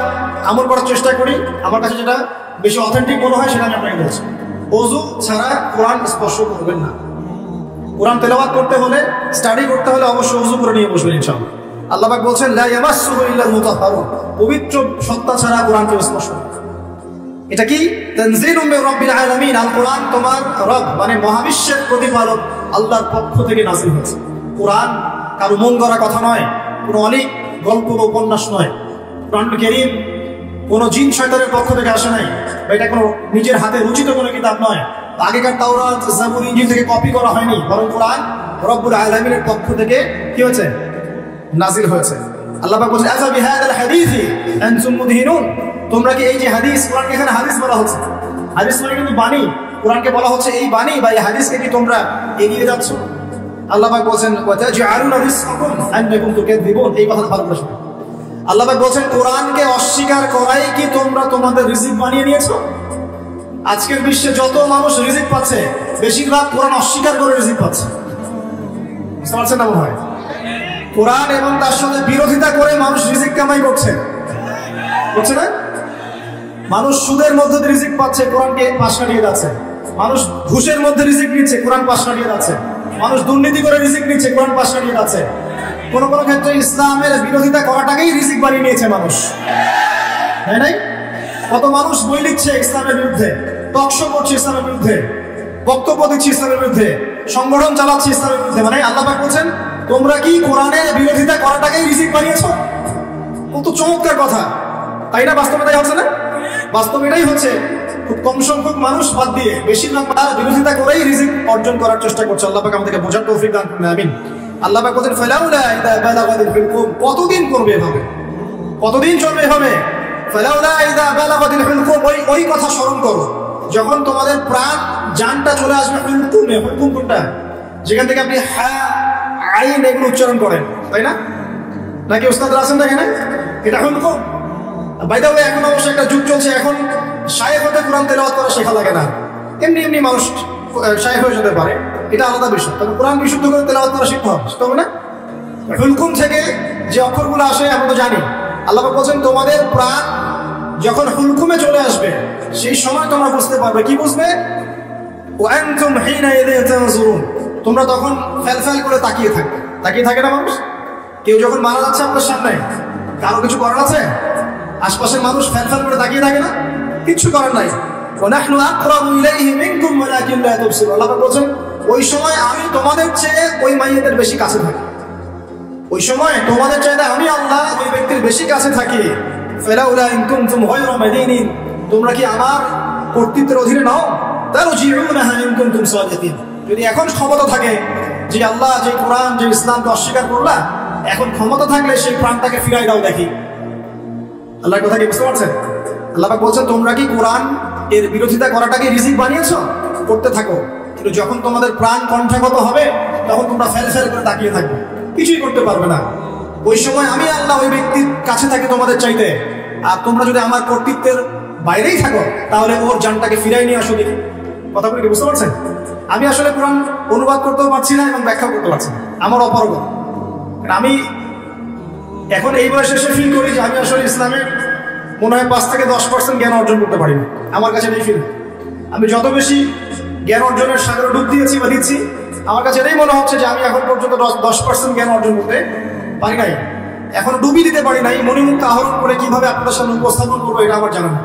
আমল করার চেষ্টা করি, আমার কাছে যেটা বেশি অথেন্টিক মনে হয় সেটা আমি আপনাকে বলছি। ওযু ছাড়া কোরআন স্পর্শ করবেন না। কোরআন তেলাওয়াত করতে হলে, স্টাডি করতে হলে অবশ্যই ওযু করে নিয়ে বসবেন ইনশাআল্লাহ। আল্লাহ পাক বলছেন লা ইয়ামাসসুহু ইল্লাল মুতাহহারুন, পবিত্র সত্তা ছাড়া কোরআনকে স্পর্শ করবে। এটা কি? তানজিলুম মির রাব্বিল আলামিন, আল কোরআন তোমার রব মানে মহাবিশ্বের প্রতিপালক আল্লাহর পক্ষ থেকে নাযিল হয়েছে। কোরআন কারো মন গড়া কথা নয়, কোনো অনেক গল্প বা উপন্যাস নয়। কোরআনুল কারীম কোনো জিন শয়তানের পক্ষ থেকে আসে নাই, বা এটা কোনো নিজের হাতে রচিত কোনো কিতাব নয়। আগেকার তাওরাত, জাবুর, ইনজিল থেকে কপি করা হয়নি, বরং কোরআন রব্বুল আলামিনের পক্ষ থেকে কি হয়েছে? নাযিল হয়েছে। আল্লাহ পাক বলেন আফা বিহাদাল হাদিসি আনতুম মুদহিনুন, তোমরা কি এই যে হাদিস, কোরআনকে এখানে হাদিস বলা হচ্ছে, হাদিস মানে কিন্তু বাণী, কোরআনকে বলা হচ্ছে এই বাণী বা এই হাদিসকে কি তোমরা এগিয়ে যাচ্ছ? আল্লাহ পাক বলেন ওয়া তাজআলুনা রিজকাকুম আন্নাকুম তুকাযযিবুন, এই কথা ভালো করে শুনুন। আল্লাহ পাক বলেন কোরআনকে অস্বীকার করাই কি তোমরা তোমাদের রিজিক বানিয়ে নিয়েছো? আজকের বিশ্বে যত মানুষ রিজিক পাচ্ছে বেশিরভাগ কোরআন অস্বীকার করে রিজিক পাচ্ছে। বুঝতে পারছেন না? মনে হয় কোরআন এবং তার সাথে বিরোধিতা করে মানুষ রিজিক কামাই করছে, বুঝছে না? মানুষ সুদের মধ্যে রিজিক পাচ্ছে, কোরআনকে পাশ কাটিয়ে যাচ্ছে। মানুষ ঘুষের মধ্যে রিজিক নিচ্ছে, কোরআন পাশ কাটিয়ে যাচ্ছে। মানুষ দুর্নীতি করে রিজিক নিচ্ছে, কোরআন পাশ কাটিয়ে যাচ্ছে। কোনো কোনো ক্ষেত্রে ইসলামের বিরোধিতা করাটাকেই রিজিক বানিয়ে নিয়েছে মানুষ, তাই নাই? কত মানুষ বই লিখছে ইসলামের বিরুদ্ধে, টকশো করছে ইসলামের বিরুদ্ধে, বক্তব্য দিচ্ছে ইসলামের বিরুদ্ধে, সংগঠন চালাচ্ছে ইসলামের বিরুদ্ধে। মানে আল্লাহ পাক বলছেন তোমরা কি কোরআনের বিরোধিতা করাটাকেই রিজিক বানিয়েছো? কত চমৎকার কথা, তাই না? বাস্তবে তাই হচ্ছে না? বাস্তবে এটাই হচ্ছে। খুব কম সংখ্যক মানুষ বাদ দিয়ে বেশিরভাগ বিরোধিতা করেই রিজিক অর্জন করার চেষ্টা করছে। আল্লাহ পাক আমাদেরকে বোঝার তৌফিক দান করুন, আমিন। আল্লাহ পাক বলেন ফালাউলা ইযা বালাগাতিল হুলকুম, কতদিন করবে এভাবে, কতদিন চলবে এভাবে? ফালাউলা ইযা বালাগাতিল হুলকুম, ওই কথা স্মরণ করো যখন তোমাদের প্রাণ জানটা চলে আসবে। হুলকুমে, হুলকুম কোনটা? যেখান থেকে আপনি হা আইন এগুলো উচ্চারণ করেন, তাই না? নাকি ওস্তাদরা আছেন না এখানে? এটা হুলকুম। বাই দ্য ওয়ে, এখন অবশ্য একটা যুগ চলছে, এখন শায়েখ হতে কোরআন তেলাওয়াত করা শেখা লাগে না। এমনি মানুষ শায়েখ হয়ে যেতে পারে, এটা আলাদা বিষয়। তবে কোরআন বিশুদ্ধ করে তেলাওয়াত করা শিখতে হবে, তবে না? হুলকুম থেকে যে অক্ষরগুলো আসে আমরা তো জানি। আল্লাহ পাক বলছেন তোমাদের প্রাণ যখন হুলকুমে চলে আসবে সেই সময় তোমরা বুঝতে পারবে। কি বুঝবে? ওয়া আনতুম হিনা ইযা তানজুরুন, তোমরা তখন ফেলফেল করে তাকিয়ে থাকবে। তাকিয়ে থাকে না মানুষ? কেউ যখন মারা যাচ্ছে আপনার সামনে, কারো কিছু করার আছে? আশপাশের মানুষ ফেলফেল করে তাকিয়ে থাকে না? কিচ্ছু করার নাই। ওয়া নাহনু আকরাবু ইলাইহি মিনকুম ওয়ালাকিন লা তুবসিরুন, আল্লাহ বলেন ওই সময় আমি তোমাদের চেয়ে ওই মাইয়াদের বেশি কাছে থাকি। ওই সময় তোমাদের চাইতে আমি আল্লাহ ওই ব্যক্তির বেশি কাছে থাকি। ফালাউলা ইন কুনতুম গায়রা মাদিনিন, তোমরা কি আমার কর্তৃত্বের অধীনে নাও? তারজিউনাহা ইন কুনতুম সাদিকিন, যদি এখন ক্ষমতা থাকে যে আল্লাহ যে কোরআন যে ইসলামকে অস্বীকার করলা, এখন ক্ষমতা থাকলে সেই প্রাণটাকে ফিরাই দাও দেখি। আল্লাহর কথা কি বুঝতে পারছেন? আল্লাহ পাক বলছেন তোমরা কি কোরআন এর বিরোধিতা করাটাকে রিজিক বানিয়েছো? করতে থাকো, কিন্তু যখন তোমাদের প্রাণ কণ্ঠাগত হবে তখন তোমরা ফেল ফেল করে তাকিয়ে থাকবে, কিছুই করতে পারবে না। ওই সময় আমি আল্লাহ ওই ব্যক্তির কাছে থাকি তোমাদের চাইতে, আর তোমরা যদি আমার কর্তৃত্বের বাইরেই থাকো তাহলে ওর জানটাকে ফিরাই নিয়ে আসো। দেখি কথাগুলো কি বুঝতে পারছেন? আমি আসলে কোরআন অনুবাদ করতেও পারছি না এবং ব্যাখ্যা করতে পারছি না, আমার অপারগতা। আমি এখন এই বয়সে এসে ফিল করি যে আমি আসলে ইসলামের মনে হয় 5 থেকে 10% জ্ঞান অর্জন করতে পারিনি। আমার কাছে এই ফিল, আমি যত বেশি জ্ঞান অর্জনের সাগরে ডুব দিয়েছি বা দিচ্ছি, আমার কাছে এটাই মনে হচ্ছে যে আমি এখন পর্যন্ত 10% জ্ঞান অর্জন করতে পারি নাই, এখন ডুবি দিতে পারি নাই। মণিমুক্ত আহরণ করে কিভাবে আপনাদের সামনে উপস্থাপন করবো এটা আমার জানা নেই।